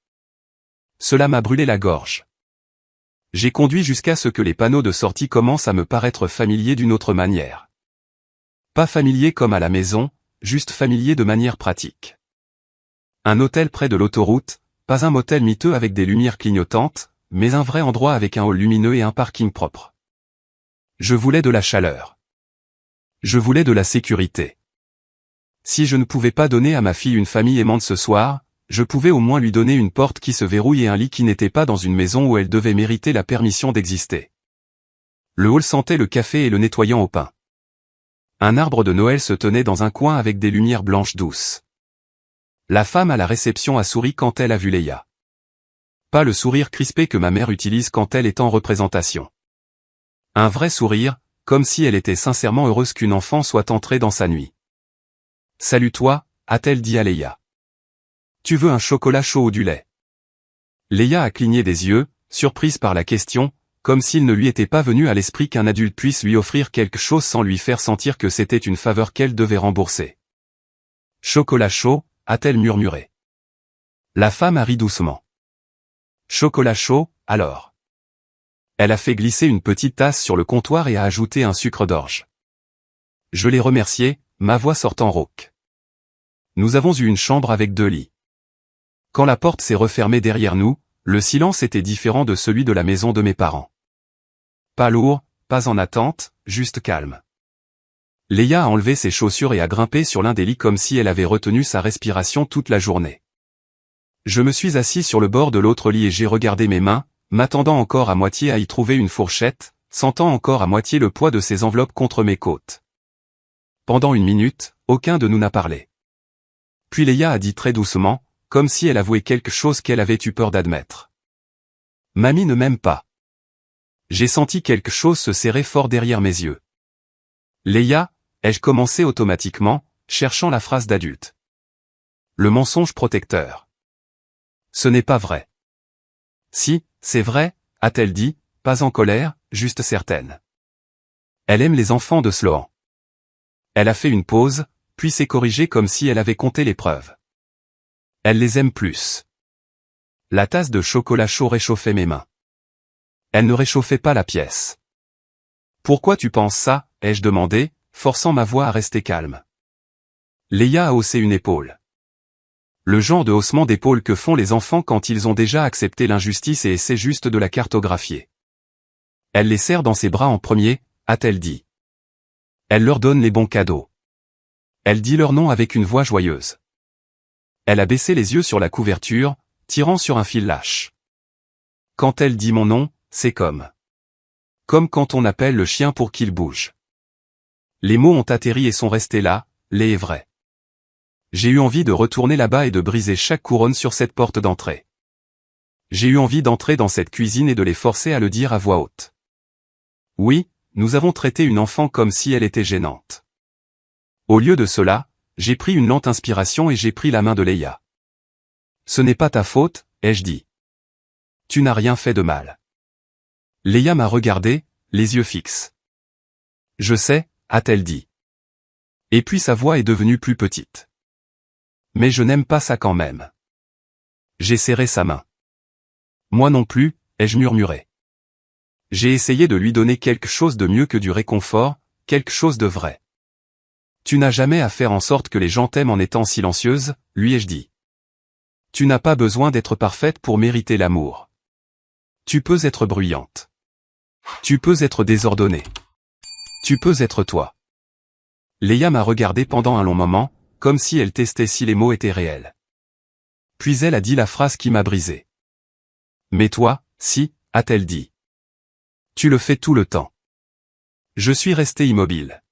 Cela m'a brûlé la gorge. J'ai conduit jusqu'à ce que les panneaux de sortie commencent à me paraître familiers d'une autre manière. Pas familiers comme à la maison, juste familiers de manière pratique. Un hôtel près de l'autoroute, pas un motel miteux avec des lumières clignotantes, mais un vrai endroit avec un hall lumineux et un parking propre. Je voulais de la chaleur. Je voulais de la sécurité. Si je ne pouvais pas donner à ma fille une famille aimante ce soir, je pouvais au moins lui donner une porte qui se verrouille et un lit qui n'était pas dans une maison où elle devait mériter la permission d'exister. Le hall sentait le café et le nettoyant au pain. Un arbre de Noël se tenait dans un coin avec des lumières blanches douces. La femme à la réception a souri quand elle a vu Leia. Pas le sourire crispé que ma mère utilise quand elle est en représentation. Un vrai sourire, comme si elle était sincèrement heureuse qu'une enfant soit entrée dans sa nuit. « Salut toi », a-t-elle dit à Leia. « Tu veux un chocolat chaud ou du lait ?» Leia a cligné des yeux, surprise par la question, comme s'il ne lui était pas venu à l'esprit qu'un adulte puisse lui offrir quelque chose sans lui faire sentir que c'était une faveur qu'elle devait rembourser. « Chocolat chaud », a-t-elle murmuré. La femme a ri doucement. « Chocolat chaud, alors ?» Elle a fait glisser une petite tasse sur le comptoir et a ajouté un sucre d'orge. Je l'ai remerciée, ma voix sortant rauque. Nous avons eu une chambre avec 2 lits. Quand la porte s'est refermée derrière nous, le silence était différent de celui de la maison de mes parents. Pas lourd, pas en attente, juste calme. Leia a enlevé ses chaussures et a grimpé sur l'un des lits comme si elle avait retenu sa respiration toute la journée. Je me suis assis sur le bord de l'autre lit et j'ai regardé mes mains, m'attendant encore à moitié à y trouver une fourchette, sentant encore à moitié le poids de ces enveloppes contre mes côtes. Pendant 1 minute, aucun de nous n'a parlé. Puis Leia a dit très doucement, comme si elle avouait quelque chose qu'elle avait eu peur d'admettre. « Mamie ne m'aime pas. » J'ai senti quelque chose se serrer fort derrière mes yeux. « Leia », ai-je commencé automatiquement, cherchant la phrase d'adulte. Le mensonge protecteur. Ce n'est pas vrai. Si, c'est vrai, a-t-elle dit, pas en colère, juste certaine. Elle aime les enfants de Sloan. Elle a fait une pause, puis s'est corrigée comme si elle avait compté les preuves. Elle les aime plus. La tasse de chocolat chaud réchauffait mes mains. Elle ne réchauffait pas la pièce. Pourquoi tu penses ça, ai-je demandé, forçant ma voix à rester calme. Leia a haussé une épaule. Le genre de haussement d'épaule que font les enfants quand ils ont déjà accepté l'injustice et essaient juste de la cartographier. Elle les serre dans ses bras en premier, a-t-elle dit. Elle leur donne les bons cadeaux. Elle dit leur nom avec une voix joyeuse. Elle a baissé les yeux sur la couverture, tirant sur un fil lâche. Quand elle dit mon nom, c'est comme quand on appelle le chien pour qu'il bouge. Les mots ont atterri et sont restés là, les vrais. J'ai eu envie de retourner là-bas et de briser chaque couronne sur cette porte d'entrée. J'ai eu envie d'entrer dans cette cuisine et de les forcer à le dire à voix haute. Oui, nous avons traité une enfant comme si elle était gênante. Au lieu de cela, j'ai pris une lente inspiration et j'ai pris la main de Leia. Ce n'est pas ta faute, ai-je dit. Tu n'as rien fait de mal. Leia m'a regardé, les yeux fixes. Je sais, a-t-elle dit. Et puis sa voix est devenue plus petite. Mais je n'aime pas ça quand même. J'ai serré sa main. Moi non plus, ai-je murmuré. J'ai essayé de lui donner quelque chose de mieux que du réconfort, quelque chose de vrai. Tu n'as jamais à faire en sorte que les gens t'aiment en étant silencieuse, lui ai-je dit. Tu n'as pas besoin d'être parfaite pour mériter l'amour. Tu peux être bruyante. Tu peux être désordonnée. Tu peux être toi. Léa m'a regardé pendant un long moment, comme si elle testait si les mots étaient réels. Puis elle a dit la phrase qui m'a brisé. Mais toi, si, a-t-elle dit. Tu le fais tout le temps. Je suis resté immobile.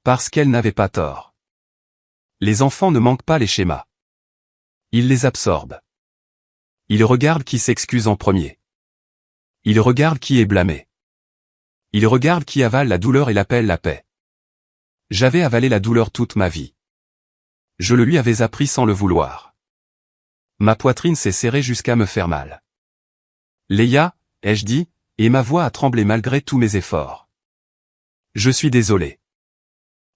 Parce qu'elle n'avait pas tort. Les enfants ne manquent pas les schémas. Ils les absorbent. Ils regardent qui s'excuse en premier. Ils regardent qui est blâmé. Ils regardent qui avale la douleur et l'appelle la paix. J'avais avalé la douleur toute ma vie. Je le lui avais appris sans le vouloir. Ma poitrine s'est serrée jusqu'à me faire mal. Léa, ai-je dit, et ma voix a tremblé malgré tous mes efforts. Je suis désolé.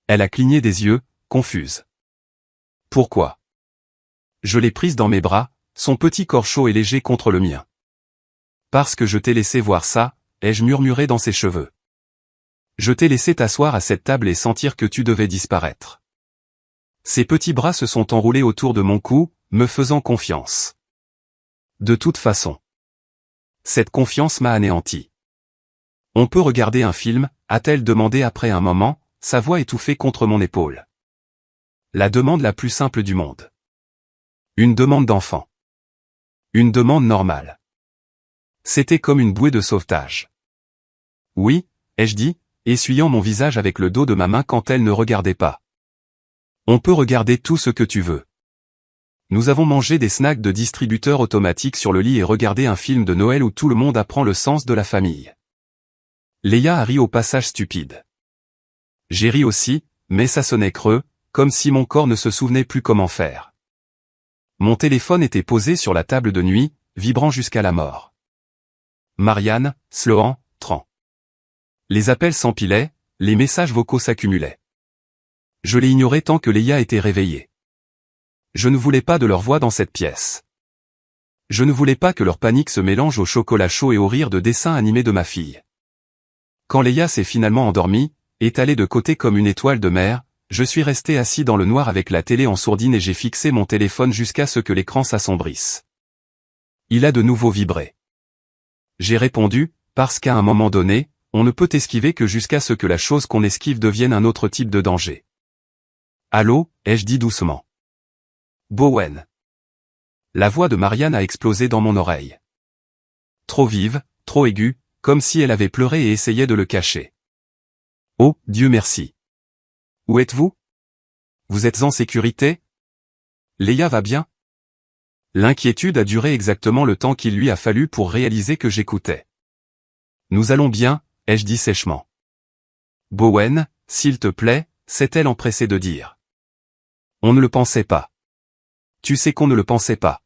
Elle a cligné des yeux, confuse. Pourquoi? Je l'ai prise dans mes bras, son petit corps chaud et léger contre le mien. Parce que je t'ai laissé voir ça, ai-je murmuré dans ses cheveux. Je t'ai laissé t'asseoir à cette table et sentir que tu devais disparaître. Ses petits bras se sont enroulés autour de mon cou, me faisant confiance. De toute façon. Cette confiance m'a anéanti. On peut regarder un film, a-t-elle demandé après un moment, sa voix étouffée contre mon épaule. La demande la plus simple du monde. Une demande d'enfant. Une demande normale. C'était comme une bouée de sauvetage. Oui, ai-je dit, essuyant mon visage avec le dos de ma main quand elle ne regardait pas. On peut regarder tout ce que tu veux. Nous avons mangé des snacks de distributeur automatique sur le lit et regardé un film de Noël où tout le monde apprend le sens de la famille. Léa a ri au passage stupide. J'ai ri aussi, mais ça sonnait creux, comme si mon corps ne se souvenait plus comment faire. Mon téléphone était posé sur la table de nuit, vibrant jusqu'à la mort. Marianne, Sloan, Tran. Les appels s'empilaient, les messages vocaux s'accumulaient. Je les ignorais tant que Léa était réveillée. Je ne voulais pas de leur voix dans cette pièce. Je ne voulais pas que leur panique se mélange au chocolat chaud et au rire de dessin animé de ma fille. Quand Léa s'est finalement endormie, étalée de côté comme une étoile de mer, je suis resté assis dans le noir avec la télé en sourdine et j'ai fixé mon téléphone jusqu'à ce que l'écran s'assombrisse. Il a de nouveau vibré. J'ai répondu, parce qu'à un moment donné, on ne peut esquiver que jusqu'à ce que la chose qu'on esquive devienne un autre type de danger. Allô, ai-je dit doucement. Bowen. La voix de Marianne a explosé dans mon oreille. Trop vive, trop aiguë, comme si elle avait pleuré et essayait de le cacher. Oh, Dieu merci. Où êtes-vous? Vous êtes en sécurité? Léa va bien? L'inquiétude a duré exactement le temps qu'il lui a fallu pour réaliser que j'écoutais. Nous allons bien, ai-je dit sèchement. Bowen, s'il te plaît, s'est-elle empressée de dire. On ne le pensait pas. Tu sais qu'on ne le pensait pas.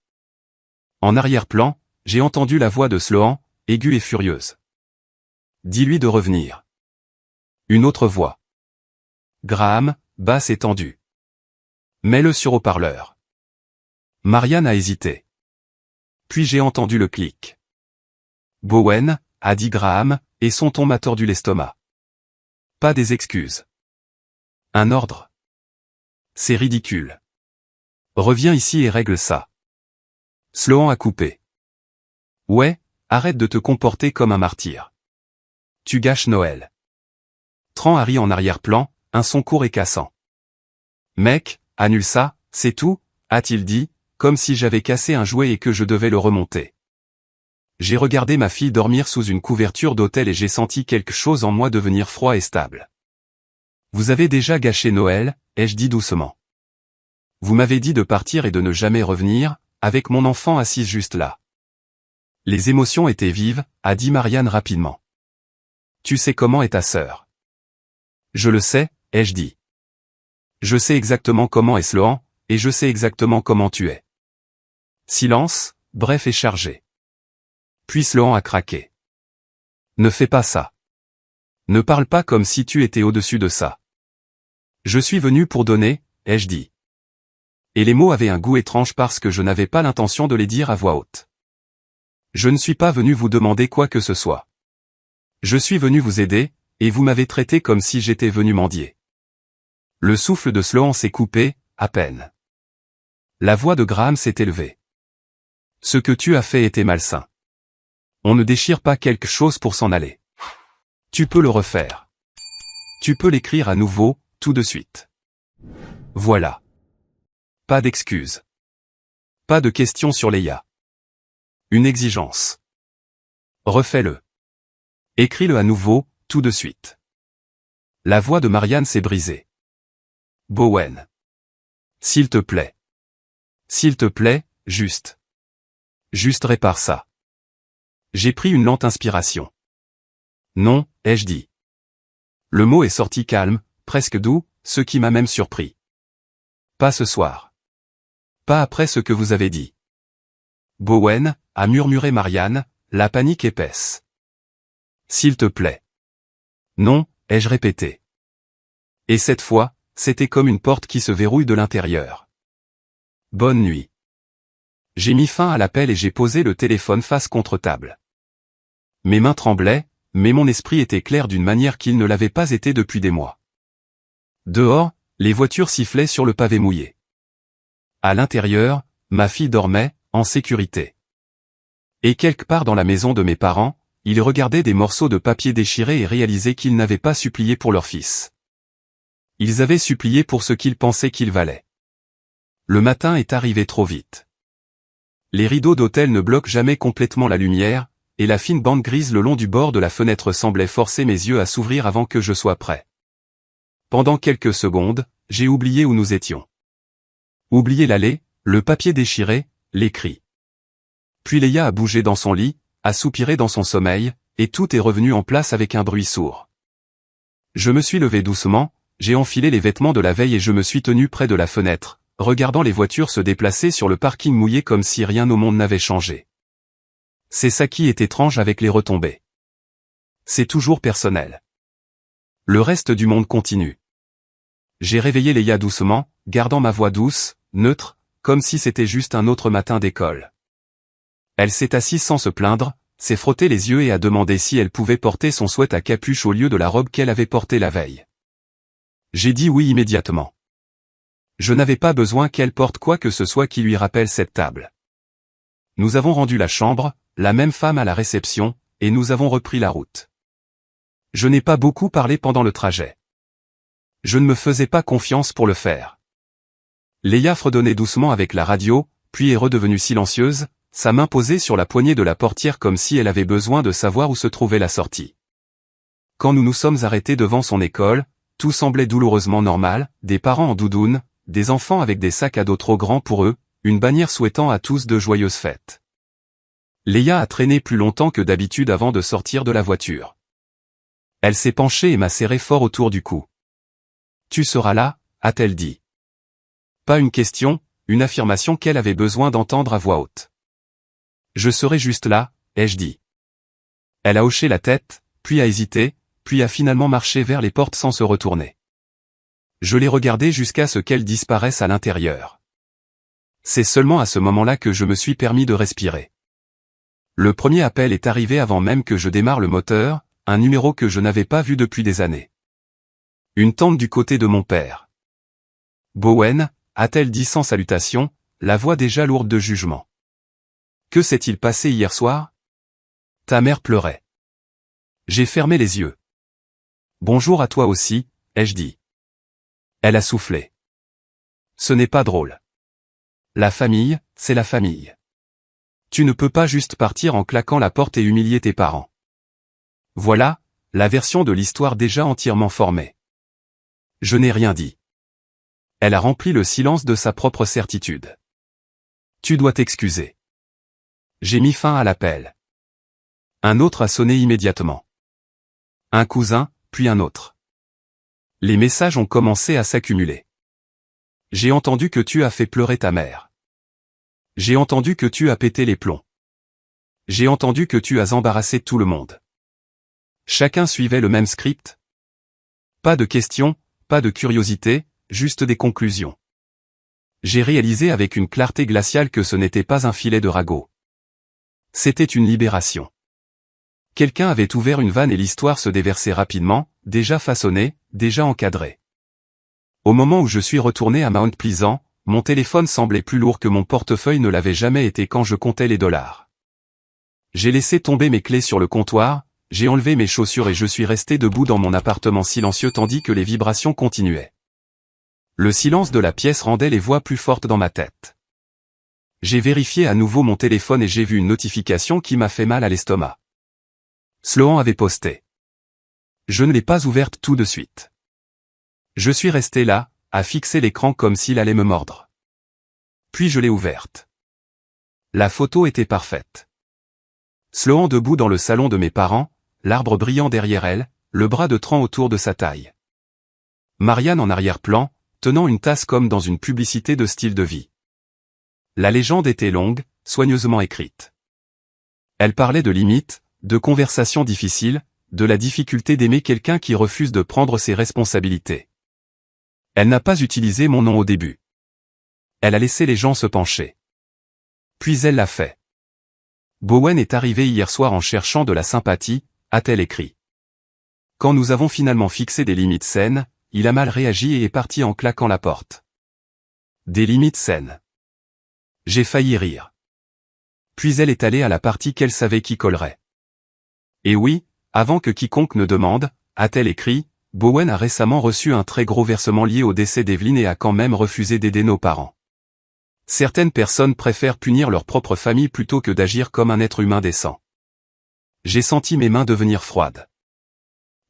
En arrière-plan, j'ai entendu la voix de Sloan, aiguë et furieuse. Dis-lui de revenir. Une autre voix. Graham, basse et tendue. Mets-le sur haut-parleur. Marianne a hésité. Puis j'ai entendu le clic. Bowen, a dit Graham, et son ton m'a tordu l'estomac. Pas des excuses. Un ordre. C'est ridicule. Reviens ici et règle ça. Sloan a coupé. Ouais, arrête de te comporter comme un martyr. Tu gâches Noël. Tran a ri en arrière-plan, un son court et cassant. Mec, annule ça, c'est tout, a-t-il dit, comme si j'avais cassé un jouet et que je devais le remonter. J'ai regardé ma fille dormir sous une couverture d'autel et j'ai senti quelque chose en moi devenir froid et stable. Vous avez déjà gâché Noël, ai-je dit doucement. Vous m'avez dit de partir et de ne jamais revenir, avec mon enfant assise juste là. Les émotions étaient vives, a dit Marianne rapidement. Tu sais comment est ta sœur. Je le sais, ai-je dit. Je sais exactement comment est Sloan, et je sais exactement comment tu es. Silence, bref et chargé. Puis Sloan a craqué. Ne fais pas ça. Ne parle pas comme si tu étais au-dessus de ça. Je suis venu pour donner, ai-je dit. Et les mots avaient un goût étrange parce que je n'avais pas l'intention de les dire à voix haute. Je ne suis pas venu vous demander quoi que ce soit. Je suis venu vous aider, et vous m'avez traité comme si j'étais venu mendier. Le souffle de Sloan s'est coupé, à peine. La voix de Graham s'est élevée. Ce que tu as fait était malsain. On ne déchire pas quelque chose pour s'en aller. Tu peux le refaire. Tu peux l'écrire à nouveau, tout de suite. Voilà. Pas d'excuses. Pas de questions sur Leia. Une exigence. Refais-le. Écris-le à nouveau, tout de suite. La voix de Marianne s'est brisée. Bowen. S'il te plaît. S'il te plaît, juste. Juste répare ça. J'ai pris une lente inspiration. Non, ai-je dit. Le mot est sorti calme, presque doux, ce qui m'a même surpris. Pas ce soir. Pas après ce que vous avez dit. Bowen, a murmuré Marianne, la panique épaisse. S'il te plaît. Non, ai-je répété. Et cette fois, c'était comme une porte qui se verrouille de l'intérieur. Bonne nuit. J'ai mis fin à l'appel et j'ai posé le téléphone face contre table. Mes mains tremblaient, mais mon esprit était clair d'une manière qu'il ne l'avait pas été depuis des mois. Dehors, les voitures sifflaient sur le pavé mouillé. À l'intérieur, ma fille dormait, en sécurité. Et quelque part dans la maison de mes parents, ils regardaient des morceaux de papier déchirés et réalisaient qu'ils n'avaient pas supplié pour leur fils. Ils avaient supplié pour ce qu'ils pensaient qu'il valait. Le matin est arrivé trop vite. Les rideaux d'hôtel ne bloquent jamais complètement la lumière, et la fine bande grise le long du bord de la fenêtre semblait forcer mes yeux à s'ouvrir avant que je sois prêt. Pendant quelques secondes, j'ai oublié où nous étions. Oublié l'allée, le papier déchiré, les cris. Puis Leia a bougé dans son lit, a soupiré dans son sommeil, et tout est revenu en place avec un bruit sourd. Je me suis levé doucement, j'ai enfilé les vêtements de la veille et je me suis tenu près de la fenêtre, regardant les voitures se déplacer sur le parking mouillé comme si rien au monde n'avait changé. C'est ça qui est étrange avec les retombées. C'est toujours personnel. Le reste du monde continue. J'ai réveillé Leia doucement, gardant ma voix douce, neutre, comme si c'était juste un autre matin d'école. Elle s'est assise sans se plaindre, s'est frotté les yeux et a demandé si elle pouvait porter son sweat à capuche au lieu de la robe qu'elle avait portée la veille. J'ai dit oui immédiatement. Je n'avais pas besoin qu'elle porte quoi que ce soit qui lui rappelle cette table. Nous avons rendu la chambre, la même femme à la réception, et nous avons repris la route. Je n'ai pas beaucoup parlé pendant le trajet. Je ne me faisais pas confiance pour le faire. Leia fredonnait doucement avec la radio, puis est redevenue silencieuse, sa main posée sur la poignée de la portière comme si elle avait besoin de savoir où se trouvait la sortie. Quand nous nous sommes arrêtés devant son école, tout semblait douloureusement normal, des parents en doudoune, des enfants avec des sacs à dos trop grands pour eux, une bannière souhaitant à tous de joyeuses fêtes. Leia a traîné plus longtemps que d'habitude avant de sortir de la voiture. Elle s'est penchée et m'a serré fort autour du cou. « Tu seras là » a-t-elle dit. Pas une question, une affirmation qu'elle avait besoin d'entendre à voix haute. « Je serai juste là » ai-je dit. Elle a hoché la tête, puis a hésité, puis a finalement marché vers les portes sans se retourner. Je l'ai regardée jusqu'à ce qu'elle disparaisse à l'intérieur. C'est seulement à ce moment-là que je me suis permis de respirer. Le premier appel est arrivé avant même que je démarre le moteur, un numéro que je n'avais pas vu depuis des années. Une tante du côté de mon père. Bowen, a-t-elle dit sans salutation, la voix déjà lourde de jugement. Que s'est-il passé hier soir? Ta mère pleurait. J'ai fermé les yeux. Bonjour à toi aussi, ai-je dit. Elle a soufflé. Ce n'est pas drôle. La famille, c'est la famille. Tu ne peux pas juste partir en claquant la porte et humilier tes parents. Voilà, la version de l'histoire déjà entièrement formée. Je n'ai rien dit. Elle a rempli le silence de sa propre certitude. Tu dois t'excuser. J'ai mis fin à l'appel. Un autre a sonné immédiatement. Un cousin, puis un autre. Les messages ont commencé à s'accumuler. J'ai entendu que tu as fait pleurer ta mère. J'ai entendu que tu as pété les plombs. J'ai entendu que tu as embarrassé tout le monde. Chacun suivait le même script. Pas de questions, pas de curiosité, juste des conclusions. J'ai réalisé avec une clarté glaciale que ce n'était pas un filet de ragots. C'était une libération. Quelqu'un avait ouvert une vanne et l'histoire se déversait rapidement, déjà façonnée, déjà encadrée. Au moment où je suis retourné à Mount Pleasant, mon téléphone semblait plus lourd que mon portefeuille ne l'avait jamais été quand je comptais les dollars. J'ai laissé tomber mes clés sur le comptoir, j'ai enlevé mes chaussures et je suis resté debout dans mon appartement silencieux tandis que les vibrations continuaient. Le silence de la pièce rendait les voix plus fortes dans ma tête. J'ai vérifié à nouveau mon téléphone et j'ai vu une notification qui m'a fait mal à l'estomac. Sloan avait posté. Je ne l'ai pas ouverte tout de suite. Je suis resté là, à fixer l'écran comme s'il allait me mordre. Puis je l'ai ouverte. La photo était parfaite. Sloan debout dans le salon de mes parents, l'arbre brillant derrière elle, le bras de Tran autour de sa taille. Marianne en arrière-plan, tenant une tasse comme dans une publicité de style de vie. La légende était longue, soigneusement écrite. Elle parlait de limites, de conversations difficiles, de la difficulté d'aimer quelqu'un qui refuse de prendre ses responsabilités. Elle n'a pas utilisé mon nom au début. Elle a laissé les gens se pencher. Puis elle l'a fait. Bowen est arrivé hier soir en cherchant de la sympathie, a-t-elle écrit. Quand nous avons finalement fixé des limites saines, il a mal réagi et est parti en claquant la porte. Des limites saines. J'ai failli rire. Puis elle est allée à la partie qu'elle savait qui collerait. Et oui, avant que quiconque ne demande, a-t-elle écrit, Bowen a récemment reçu un très gros versement lié au décès d'Evelyn et a quand même refusé d'aider nos parents. Certaines personnes préfèrent punir leur propre famille plutôt que d'agir comme un être humain décent. J'ai senti mes mains devenir froides.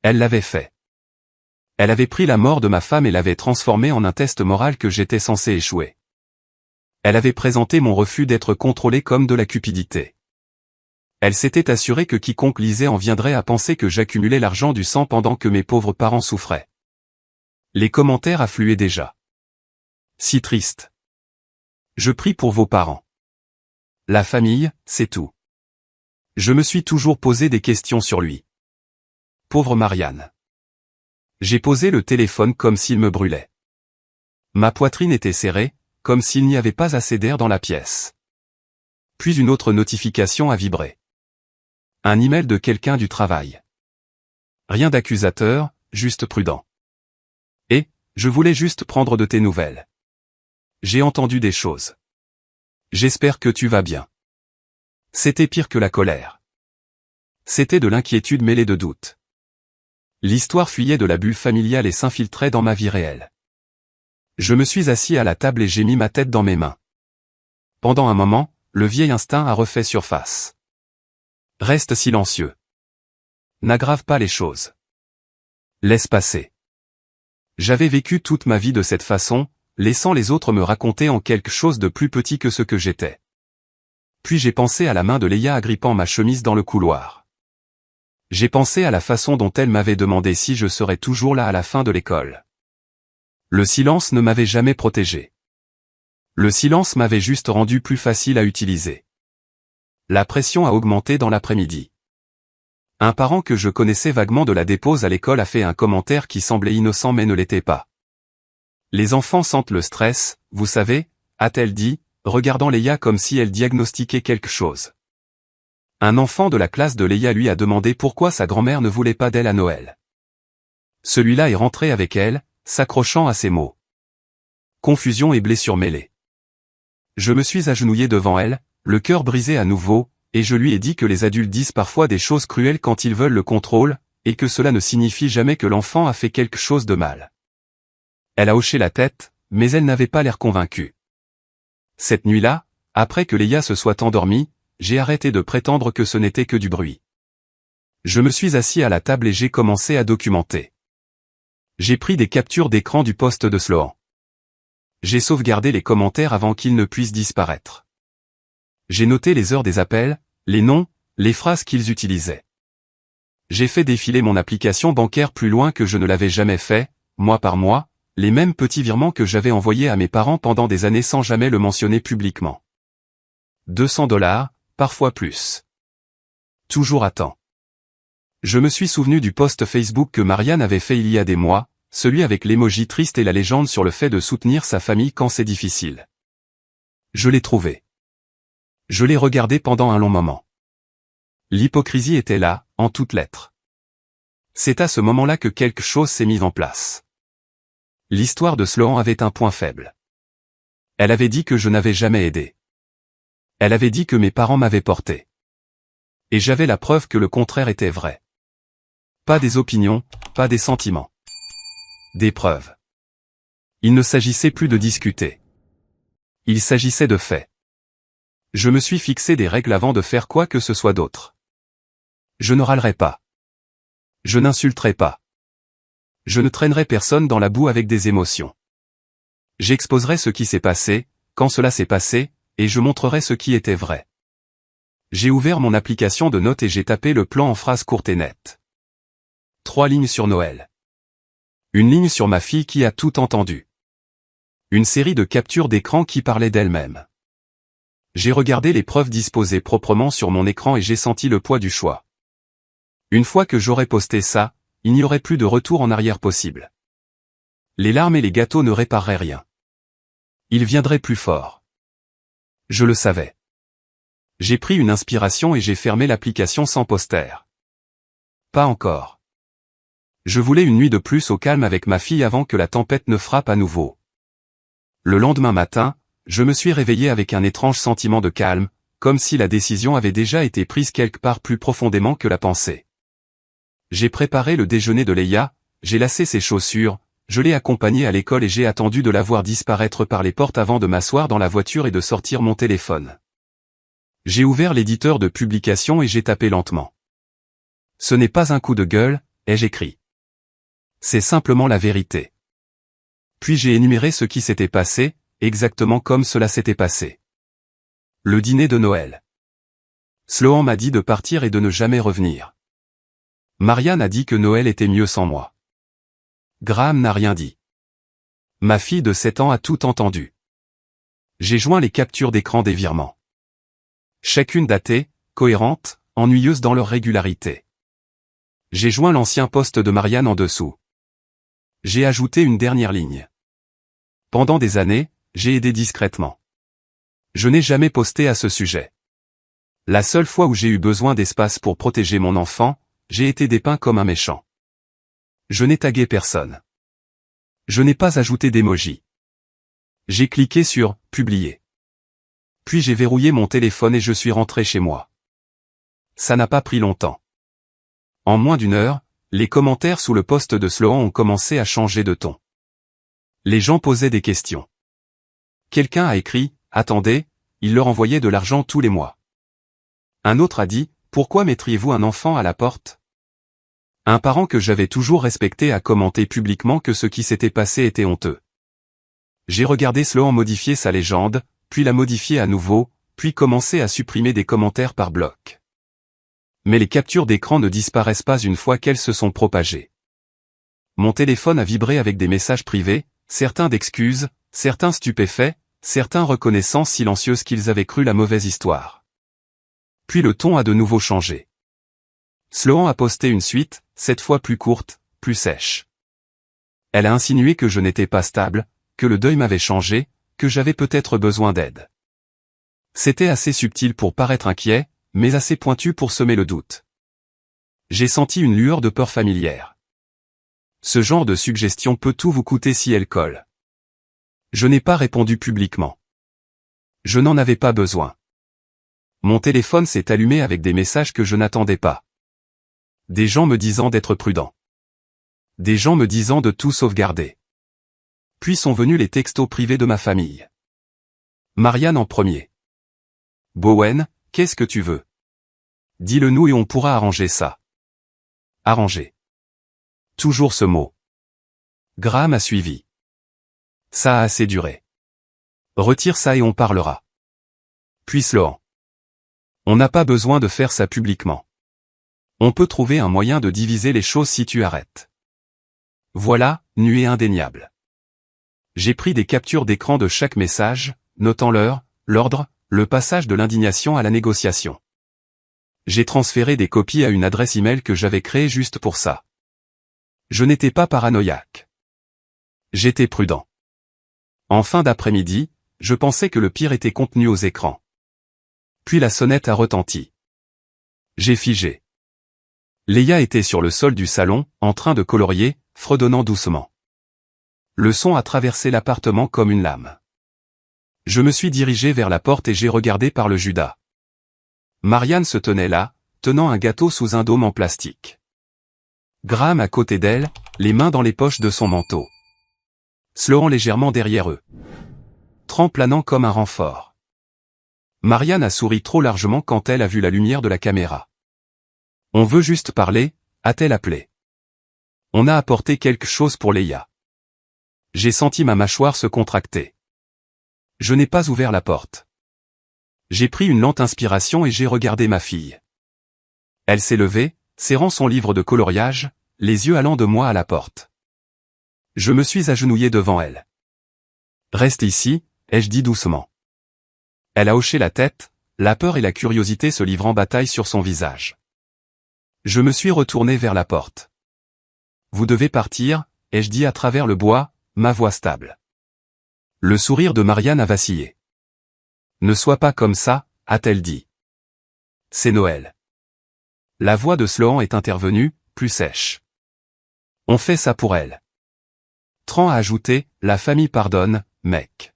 Elle l'avait fait. Elle avait pris la mort de ma femme et l'avait transformée en un test moral que j'étais censé échouer. Elle avait présenté mon refus d'être contrôlé comme de la cupidité. Elle s'était assurée que quiconque lisait en viendrait à penser que j'accumulais l'argent du sang pendant que mes pauvres parents souffraient. Les commentaires affluaient déjà. Si triste. Je prie pour vos parents. La famille, c'est tout. Je me suis toujours posé des questions sur lui. Pauvre Marianne. J'ai posé le téléphone comme s'il me brûlait. Ma poitrine était serrée, comme s'il n'y avait pas assez d'air dans la pièce. Puis une autre notification a vibré. Un email de quelqu'un du travail. Rien d'accusateur, juste prudent. Et, je voulais juste prendre de tes nouvelles. J'ai entendu des choses. J'espère que tu vas bien. C'était pire que la colère. C'était de l'inquiétude mêlée de doute. L'histoire fuyait de la bulle familiale et s'infiltrait dans ma vie réelle. Je me suis assis à la table et j'ai mis ma tête dans mes mains. Pendant un moment, le vieil instinct a refait surface. Reste silencieux. N'aggrave pas les choses. Laisse passer. J'avais vécu toute ma vie de cette façon, laissant les autres me raconter en quelque chose de plus petit que ce que j'étais. Puis j'ai pensé à la main de Leia agrippant ma chemise dans le couloir. J'ai pensé à la façon dont elle m'avait demandé si je serais toujours là à la fin de l'école. Le silence ne m'avait jamais protégé. Le silence m'avait juste rendu plus facile à utiliser. La pression a augmenté dans l'après-midi. Un parent que je connaissais vaguement de la dépose à l'école a fait un commentaire qui semblait innocent mais ne l'était pas. Les enfants sentent le stress, vous savez, a-t-elle dit, regardant Leia comme si elle diagnostiquait quelque chose. Un enfant de la classe de Leia lui a demandé pourquoi sa grand-mère ne voulait pas d'elle à Noël. Celui-là est rentré avec elle, s'accrochant à ses mots. Confusion et blessures mêlées. Je me suis agenouillé devant elle, le cœur brisé à nouveau, et je lui ai dit que les adultes disent parfois des choses cruelles quand ils veulent le contrôle, et que cela ne signifie jamais que l'enfant a fait quelque chose de mal. Elle a hoché la tête, mais elle n'avait pas l'air convaincue. Cette nuit-là, après que Leia se soit endormie, j'ai arrêté de prétendre que ce n'était que du bruit. Je me suis assis à la table et j'ai commencé à documenter. J'ai pris des captures d'écran du poste de Sloan. J'ai sauvegardé les commentaires avant qu'ils ne puissent disparaître. J'ai noté les heures des appels, les noms, les phrases qu'ils utilisaient. J'ai fait défiler mon application bancaire plus loin que je ne l'avais jamais fait, mois par mois, les mêmes petits virements que j'avais envoyés à mes parents pendant des années sans jamais le mentionner publiquement. $200, parfois plus. Toujours à temps. Je me suis souvenu du post Facebook que Marianne avait fait il y a des mois, celui avec l'émoji triste et la légende sur le fait de soutenir sa famille quand c'est difficile. Je l'ai trouvé. Je l'ai regardé pendant un long moment. L'hypocrisie était là, en toutes lettres. C'est à ce moment-là que quelque chose s'est mis en place. L'histoire de Sloan avait un point faible. Elle avait dit que je n'avais jamais aidé. Elle avait dit que mes parents m'avaient porté. Et j'avais la preuve que le contraire était vrai. Pas des opinions, pas des sentiments. Des preuves. Il ne s'agissait plus de discuter. Il s'agissait de faits. Je me suis fixé des règles avant de faire quoi que ce soit d'autre. Je ne râlerai pas. Je n'insulterai pas. Je ne traînerai personne dans la boue avec des émotions. J'exposerai ce qui s'est passé, quand cela s'est passé, et je montrerai ce qui était vrai. J'ai ouvert mon application de notes et j'ai tapé le plan en phrases courtes et nettes. 3 lignes sur Noël. Une ligne sur ma fille qui a tout entendu. Une série de captures d'écran qui parlaient d'elle-même. J'ai regardé les preuves disposées proprement sur mon écran et j'ai senti le poids du choix. Une fois que j'aurais posté ça, il n'y aurait plus de retour en arrière possible. Les larmes et les gâteaux ne répareraient rien. Ils viendraient plus fort. Je le savais. J'ai pris une inspiration et j'ai fermé l'application sans poster. Pas encore. Je voulais une nuit de plus au calme avec ma fille avant que la tempête ne frappe à nouveau. Le lendemain matin, je me suis réveillé avec un étrange sentiment de calme, comme si la décision avait déjà été prise quelque part plus profondément que la pensée. J'ai préparé le déjeuner de Leia, j'ai lacé ses chaussures, je l'ai accompagnée à l'école et j'ai attendu de la voir disparaître par les portes avant de m'asseoir dans la voiture et de sortir mon téléphone. J'ai ouvert l'éditeur de publication et j'ai tapé lentement. Ce n'est pas un coup de gueule, ai-je écrit. C'est simplement la vérité. Puis j'ai énuméré ce qui s'était passé, exactement comme cela s'était passé. Le dîner de Noël. Sloan m'a dit de partir et de ne jamais revenir. Marianne a dit que Noël était mieux sans moi. Graham n'a rien dit. Ma fille de 7 ans a tout entendu. J'ai joint les captures d'écran des virements. Chacune datée, cohérente, ennuyeuse dans leur régularité. J'ai joint l'ancien poste de Marianne en dessous. J'ai ajouté une dernière ligne. Pendant des années, j'ai aidé discrètement. Je n'ai jamais posté à ce sujet. La seule fois où j'ai eu besoin d'espace pour protéger mon enfant, j'ai été dépeint comme un méchant. Je n'ai tagué personne. Je n'ai pas ajouté d'emoji. J'ai cliqué sur « Publier ». Puis j'ai verrouillé mon téléphone et je suis rentré chez moi. Ça n'a pas pris longtemps. En moins d'une heure, les commentaires sous le post de Sloan ont commencé à changer de ton. Les gens posaient des questions. Quelqu'un a écrit « Attendez, il leur envoyait de l'argent tous les mois ». Un autre a dit « Pourquoi mettriez-vous un enfant à la porte ?» Un parent que j'avais toujours respecté a commenté publiquement que ce qui s'était passé était honteux. J'ai regardé Sloan modifier sa légende, puis la modifier à nouveau, puis commencer à supprimer des commentaires par bloc. Mais les captures d'écran ne disparaissent pas une fois qu'elles se sont propagées. Mon téléphone a vibré avec des messages privés, certains d'excuses, certains stupéfaits, certains reconnaissants silencieuses qu'ils avaient cru la mauvaise histoire. Puis le ton a de nouveau changé. Sloan a posté une suite, cette fois plus courte, plus sèche. Elle a insinué que je n'étais pas stable, que le deuil m'avait changé, que j'avais peut-être besoin d'aide. C'était assez subtil pour paraître inquiet, mais assez pointu pour semer le doute. J'ai senti une lueur de peur familière. Ce genre de suggestion peut tout vous coûter si elle colle. Je n'ai pas répondu publiquement. Je n'en avais pas besoin. Mon téléphone s'est allumé avec des messages que je n'attendais pas. Des gens me disant d'être prudent. Des gens me disant de tout sauvegarder. Puis sont venus les textos privés de ma famille. Marianne en premier. Bowen, qu'est-ce que tu veux? Dis-le nous et on pourra arranger ça. Arranger. Toujours ce mot. Graham a suivi. Ça a assez duré. Retire ça et on parlera. Puis Sloan. On n'a pas besoin de faire ça publiquement. On peut trouver un moyen de diviser les choses si tu arrêtes. Voilà, nuée indéniable. J'ai pris des captures d'écran de chaque message, notant l'heure, l'ordre, le passage de l'indignation à la négociation. J'ai transféré des copies à une adresse email que j'avais créée juste pour ça. Je n'étais pas paranoïaque. J'étais prudent. En fin d'après-midi, je pensais que le pire était contenu aux écrans. Puis la sonnette a retenti. J'ai figé. Leia était sur le sol du salon, en train de colorier, fredonnant doucement. Le son a traversé l'appartement comme une lame. Je me suis dirigé vers la porte et j'ai regardé par le Judas. Marianne se tenait là, tenant un gâteau sous un dôme en plastique. Graham à côté d'elle, les mains dans les poches de son manteau. Sloan légèrement derrière eux. Tran planant comme un renfort. Marianne a souri trop largement quand elle a vu la lumière de la caméra. On veut juste parler, a-t-elle appelé. On a apporté quelque chose pour Leia. J'ai senti ma mâchoire se contracter. Je n'ai pas ouvert la porte. J'ai pris une lente inspiration et j'ai regardé ma fille. Elle s'est levée, serrant son livre de coloriage, les yeux allant de moi à la porte. Je me suis agenouillé devant elle. Reste ici, ai-je dit doucement. Elle a hoché la tête, la peur et la curiosité se livrant bataille sur son visage. Je me suis retourné vers la porte. Vous devez partir, ai-je dit à travers le bois, ma voix stable. Le sourire de Marianne a vacillé. Ne sois pas comme ça, a-t-elle dit. C'est Noël. La voix de Sloan est intervenue, plus sèche. On fait ça pour elle. Tran a ajouté, la famille pardonne, mec.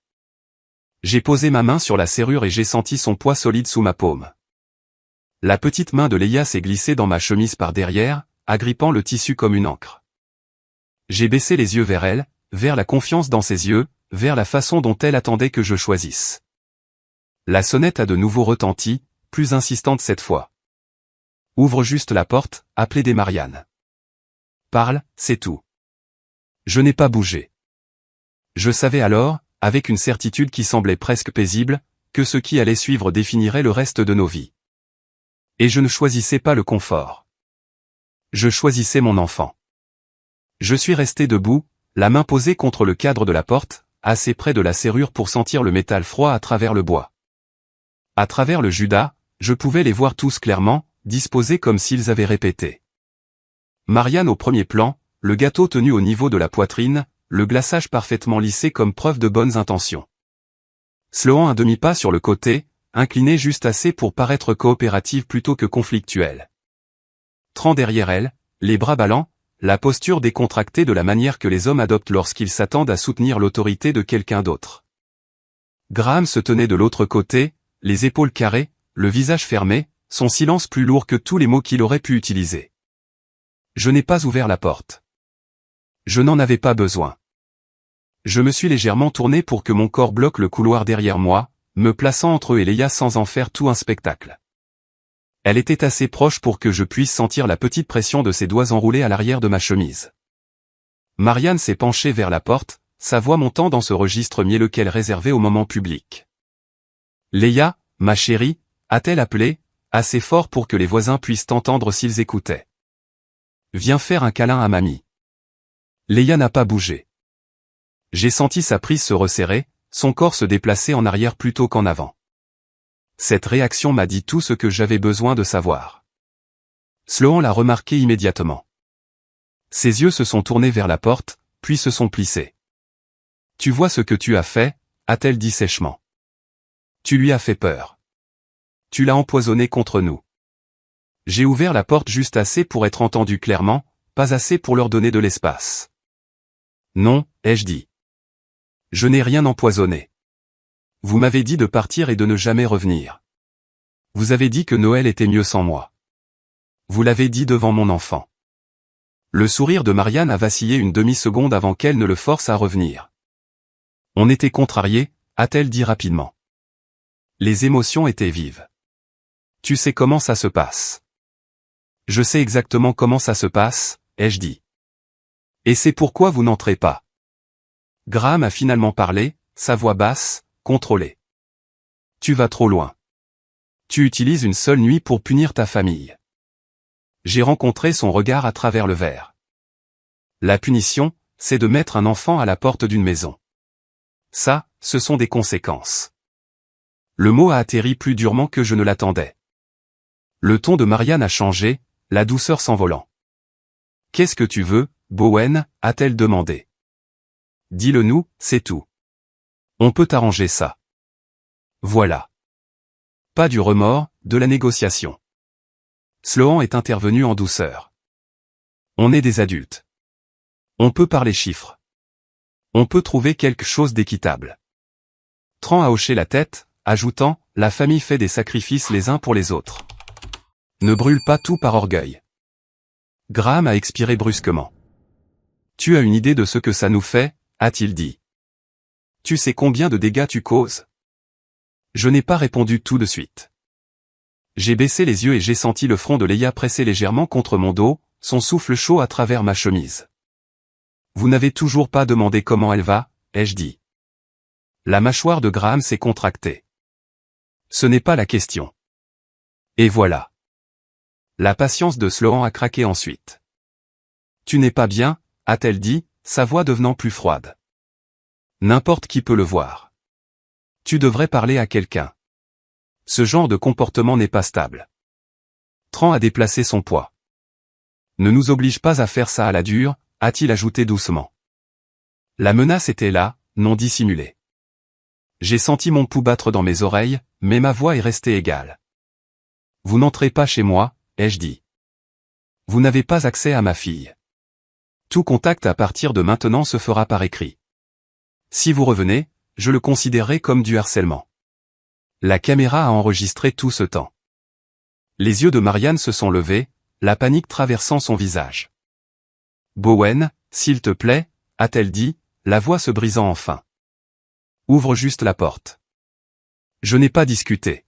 J'ai posé ma main sur la serrure et j'ai senti son poids solide sous ma paume. La petite main de Leia s'est glissée dans ma chemise par derrière, agrippant le tissu comme une encre. J'ai baissé les yeux vers elle, vers la confiance dans ses yeux, vers la façon dont elle attendait que je choisisse. La sonnette a de nouveau retenti, plus insistante cette fois. Ouvre juste la porte, a plaidé Marianne. Parle, c'est tout. Je n'ai pas bougé. Je savais alors, avec une certitude qui semblait presque paisible, que ce qui allait suivre définirait le reste de nos vies. Et je ne choisissais pas le confort. Je choisissais mon enfant. Je suis resté debout, la main posée contre le cadre de la porte, assez près de la serrure pour sentir le métal froid à travers le bois. À travers le Judas, je pouvais les voir tous clairement, disposés comme s'ils avaient répété. Marianne au premier plan, le gâteau tenu au niveau de la poitrine, le glaçage parfaitement lissé comme preuve de bonnes intentions. Sloan un demi-pas sur le côté, incliné juste assez pour paraître coopérative plutôt que conflictuelle. Tran derrière elle, les bras ballants, la posture décontractée de la manière que les hommes adoptent lorsqu'ils s'attendent à soutenir l'autorité de quelqu'un d'autre. Graham se tenait de l'autre côté, les épaules carrées, le visage fermé, son silence plus lourd que tous les mots qu'il aurait pu utiliser. Je n'ai pas ouvert la porte. Je n'en avais pas besoin. Je me suis légèrement tourné pour que mon corps bloque le couloir derrière moi, me plaçant entre eux et Leia sans en faire tout un spectacle. Elle était assez proche pour que je puisse sentir la petite pression de ses doigts enroulés à l'arrière de ma chemise. Marianne s'est penchée vers la porte, sa voix montant dans ce registre mielleux qu'elle réservait au moment public. Leia, ma chérie, a-t-elle appelé, assez fort pour que les voisins puissent t'entendre s'ils écoutaient. Viens faire un câlin à mamie. Leia n'a pas bougé. J'ai senti sa prise se resserrer, son corps se déplacer en arrière plutôt qu'en avant. Cette réaction m'a dit tout ce que j'avais besoin de savoir. Sloan l'a remarqué immédiatement. Ses yeux se sont tournés vers la porte, puis se sont plissés. Tu vois ce que tu as fait, a-t-elle dit sèchement. Tu lui as fait peur. Tu l'as empoisonné contre nous. J'ai ouvert la porte juste assez pour être entendu clairement, pas assez pour leur donner de l'espace. Non, ai-je dit. Je n'ai rien empoisonné. Vous m'avez dit de partir et de ne jamais revenir. Vous avez dit que Noël était mieux sans moi. Vous l'avez dit devant mon enfant. Le sourire de Marianne a vacillé une demi-seconde avant qu'elle ne le force à revenir. On était contrariés, a-t-elle dit rapidement. Les émotions étaient vives. Tu sais comment ça se passe. Je sais exactement comment ça se passe, ai-je dit. Et c'est pourquoi vous n'entrez pas. Graham a finalement parlé, sa voix basse, contrôlée. Tu vas trop loin. Tu utilises une seule nuit pour punir ta famille. J'ai rencontré son regard à travers le verre. La punition, c'est de mettre un enfant à la porte d'une maison. Ça, ce sont des conséquences. Le mot a atterri plus durement que je ne l'attendais. Le ton de Marianne a changé, la douceur s'envolant. Qu'est-ce que tu veux, Bowen, a-t-elle demandé. Dis-le-nous, c'est tout. On peut arranger ça. Voilà. Pas du remords, de la négociation. Sloan est intervenu en douceur. On est des adultes. On peut parler chiffres. On peut trouver quelque chose d'équitable. Tran a hoché la tête, ajoutant, la famille fait des sacrifices les uns pour les autres. Ne brûle pas tout par orgueil. Graham a expiré brusquement. Tu as une idée de ce que ça nous fait, a-t-il dit. Tu sais combien de dégâts tu causes? Je n'ai pas répondu tout de suite. J'ai baissé les yeux et j'ai senti le front de Leia presser légèrement contre mon dos, son souffle chaud à travers ma chemise. Vous n'avez toujours pas demandé comment elle va, ai-je dit. La mâchoire de Graham s'est contractée. Ce n'est pas la question. Et voilà. La patience de Sloan a craqué ensuite. Tu n'es pas bien, a-t-elle dit, sa voix devenant plus froide. N'importe qui peut le voir. Tu devrais parler à quelqu'un. Ce genre de comportement n'est pas stable. Tran a déplacé son poids. Ne nous oblige pas à faire ça à la dure, a-t-il ajouté doucement. La menace était là, non dissimulée. J'ai senti mon pouls battre dans mes oreilles, mais ma voix est restée égale. Vous n'entrez pas chez moi, ai-je dit. Vous n'avez pas accès à ma fille. Tout contact à partir de maintenant se fera par écrit. Si vous revenez, je le considérerai comme du harcèlement. La caméra a enregistré tout ce temps. Les yeux de Marianne se sont levés, la panique traversant son visage. Bowen, s'il te plaît, a-t-elle dit, la voix se brisant enfin. Ouvre juste la porte. Je n'ai pas discuté.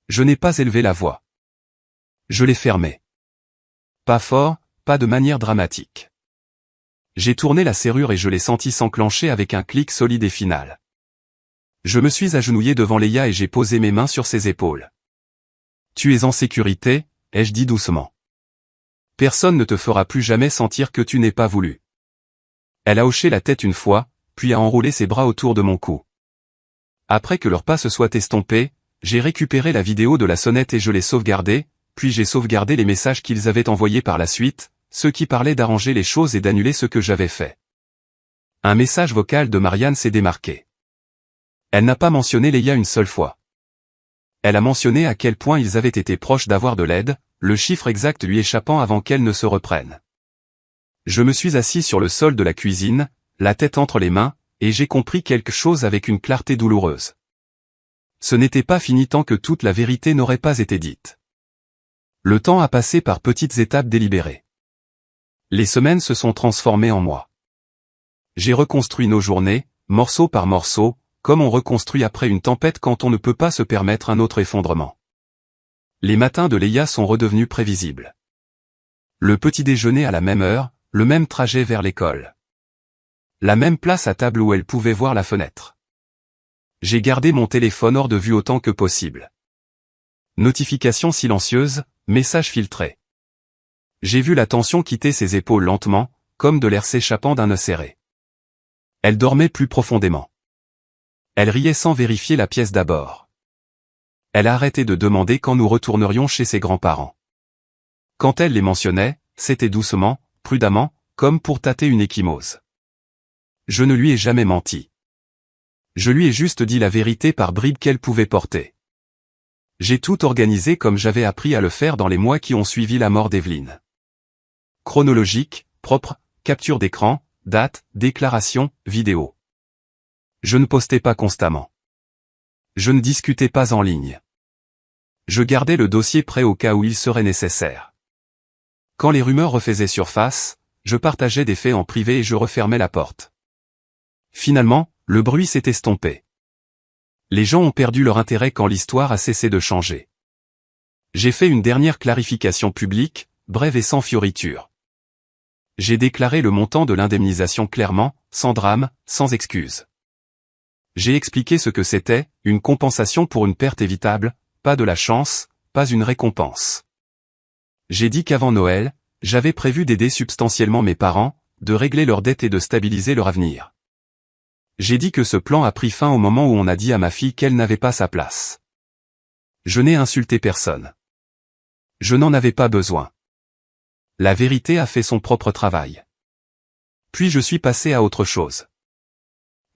Je n'ai pas élevé la voix. Je l'ai fermée. Pas fort, pas de manière dramatique. J'ai tourné la serrure et je l'ai senti s'enclencher avec un clic solide et final. Je me suis agenouillé devant Leia et j'ai posé mes mains sur ses épaules. Tu es en sécurité, ai-je dit doucement. Personne ne te fera plus jamais sentir que tu n'es pas voulu. Elle a hoché la tête une fois, puis a enroulé ses bras autour de mon cou. Après que leur pas se soit estompé, j'ai récupéré la vidéo de la sonnette et je l'ai sauvegardée, puis j'ai sauvegardé les messages qu'ils avaient envoyés par la suite, ceux qui parlaient d'arranger les choses et d'annuler ce que j'avais fait. Un message vocal de Marianne s'est démarqué. Elle n'a pas mentionné Leia une seule fois. Elle a mentionné à quel point ils avaient été proches d'avoir de l'aide, le chiffre exact lui échappant avant qu'elle ne se reprenne. Je me suis assis sur le sol de la cuisine, la tête entre les mains, et j'ai compris quelque chose avec une clarté douloureuse. Ce n'était pas fini tant que toute la vérité n'aurait pas été dite. Le temps a passé par petites étapes délibérées. Les semaines se sont transformées en mois. J'ai reconstruit nos journées, morceau par morceau, comme on reconstruit après une tempête quand on ne peut pas se permettre un autre effondrement. Les matins de Leia sont redevenus prévisibles. Le petit déjeuner à la même heure, le même trajet vers l'école. La même place à table où elle pouvait voir la fenêtre. J'ai gardé mon téléphone hors de vue autant que possible. Notifications silencieuses, messages filtrés. J'ai vu la tension quitter ses épaules lentement, comme de l'air s'échappant d'un nœud serré. Elle dormait plus profondément. Elle riait sans vérifier la pièce d'abord. Elle a arrêté de demander quand nous retournerions chez ses grands-parents. Quand elle les mentionnait, c'était doucement, prudemment, comme pour tâter une ecchymose. Je ne lui ai jamais menti. Je lui ai juste dit la vérité par bribes qu'elle pouvait porter. J'ai tout organisé comme j'avais appris à le faire dans les mois qui ont suivi la mort d'Evelyn. Chronologique, propre, capture d'écran, date, déclaration, vidéo. Je ne postais pas constamment. Je ne discutais pas en ligne. Je gardais le dossier prêt au cas où il serait nécessaire. Quand les rumeurs refaisaient surface, je partageais des faits en privé et je refermais la porte. Finalement, le bruit s'est estompé. Les gens ont perdu leur intérêt quand l'histoire a cessé de changer. J'ai fait une dernière clarification publique, brève et sans fioriture. J'ai déclaré le montant de l'indemnisation clairement, sans drame, sans excuse. J'ai expliqué ce que c'était, une compensation pour une perte évitable, pas de la chance, pas une récompense. J'ai dit qu'avant Noël, j'avais prévu d'aider substantiellement mes parents, de régler leurs dettes et de stabiliser leur avenir. J'ai dit que ce plan a pris fin au moment où on a dit à ma fille qu'elle n'avait pas sa place. Je n'ai insulté personne. Je n'en avais pas besoin. La vérité a fait son propre travail. Puis je suis passé à autre chose.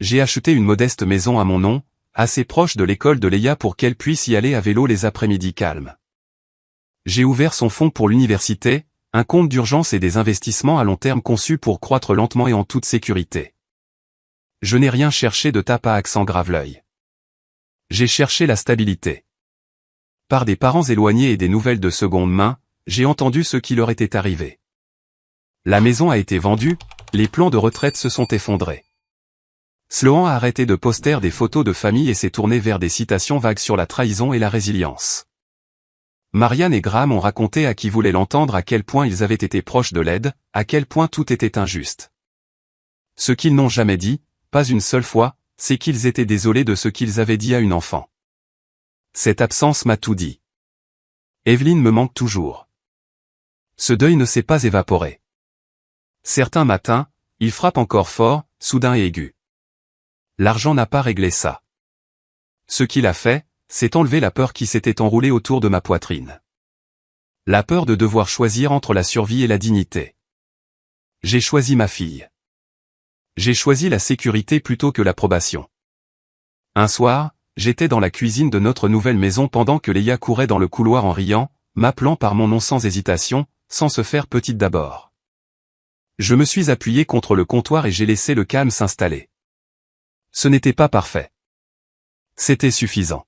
J'ai acheté une modeste maison à mon nom, assez proche de l'école de Leia pour qu'elle puisse y aller à vélo les après-midi calmes. J'ai ouvert son fonds pour l'université, un compte d'urgence et des investissements à long terme conçus pour croître lentement et en toute sécurité. Je n'ai rien cherché de tape à accent grave-l'œil. J'ai cherché la stabilité. Par des parents éloignés et des nouvelles de seconde main, j'ai entendu ce qui leur était arrivé. La maison a été vendue, les plans de retraite se sont effondrés. Sloan a arrêté de poster des photos de famille et s'est tourné vers des citations vagues sur la trahison et la résilience. Marianne et Graham ont raconté à qui voulait l'entendre à quel point ils avaient été proches de l'aide, à quel point tout était injuste. Ce qu'ils n'ont jamais dit, pas une seule fois, c'est qu'ils étaient désolés de ce qu'ils avaient dit à une enfant. Cette absence m'a tout dit. Evelyne me manque toujours. Ce deuil ne s'est pas évaporé. Certains matins, il frappe encore fort, soudain et aigu. L'argent n'a pas réglé ça. Ce qu'il a fait, c'est enlever la peur qui s'était enroulée autour de ma poitrine. La peur de devoir choisir entre la survie et la dignité. J'ai choisi ma fille. J'ai choisi la sécurité plutôt que l'approbation. Un soir, j'étais dans la cuisine de notre nouvelle maison pendant que Léa courait dans le couloir en riant, m'appelant par mon nom sans hésitation, sans se faire petite d'abord. Je me suis appuyé contre le comptoir et j'ai laissé le calme s'installer. Ce n'était pas parfait. C'était suffisant.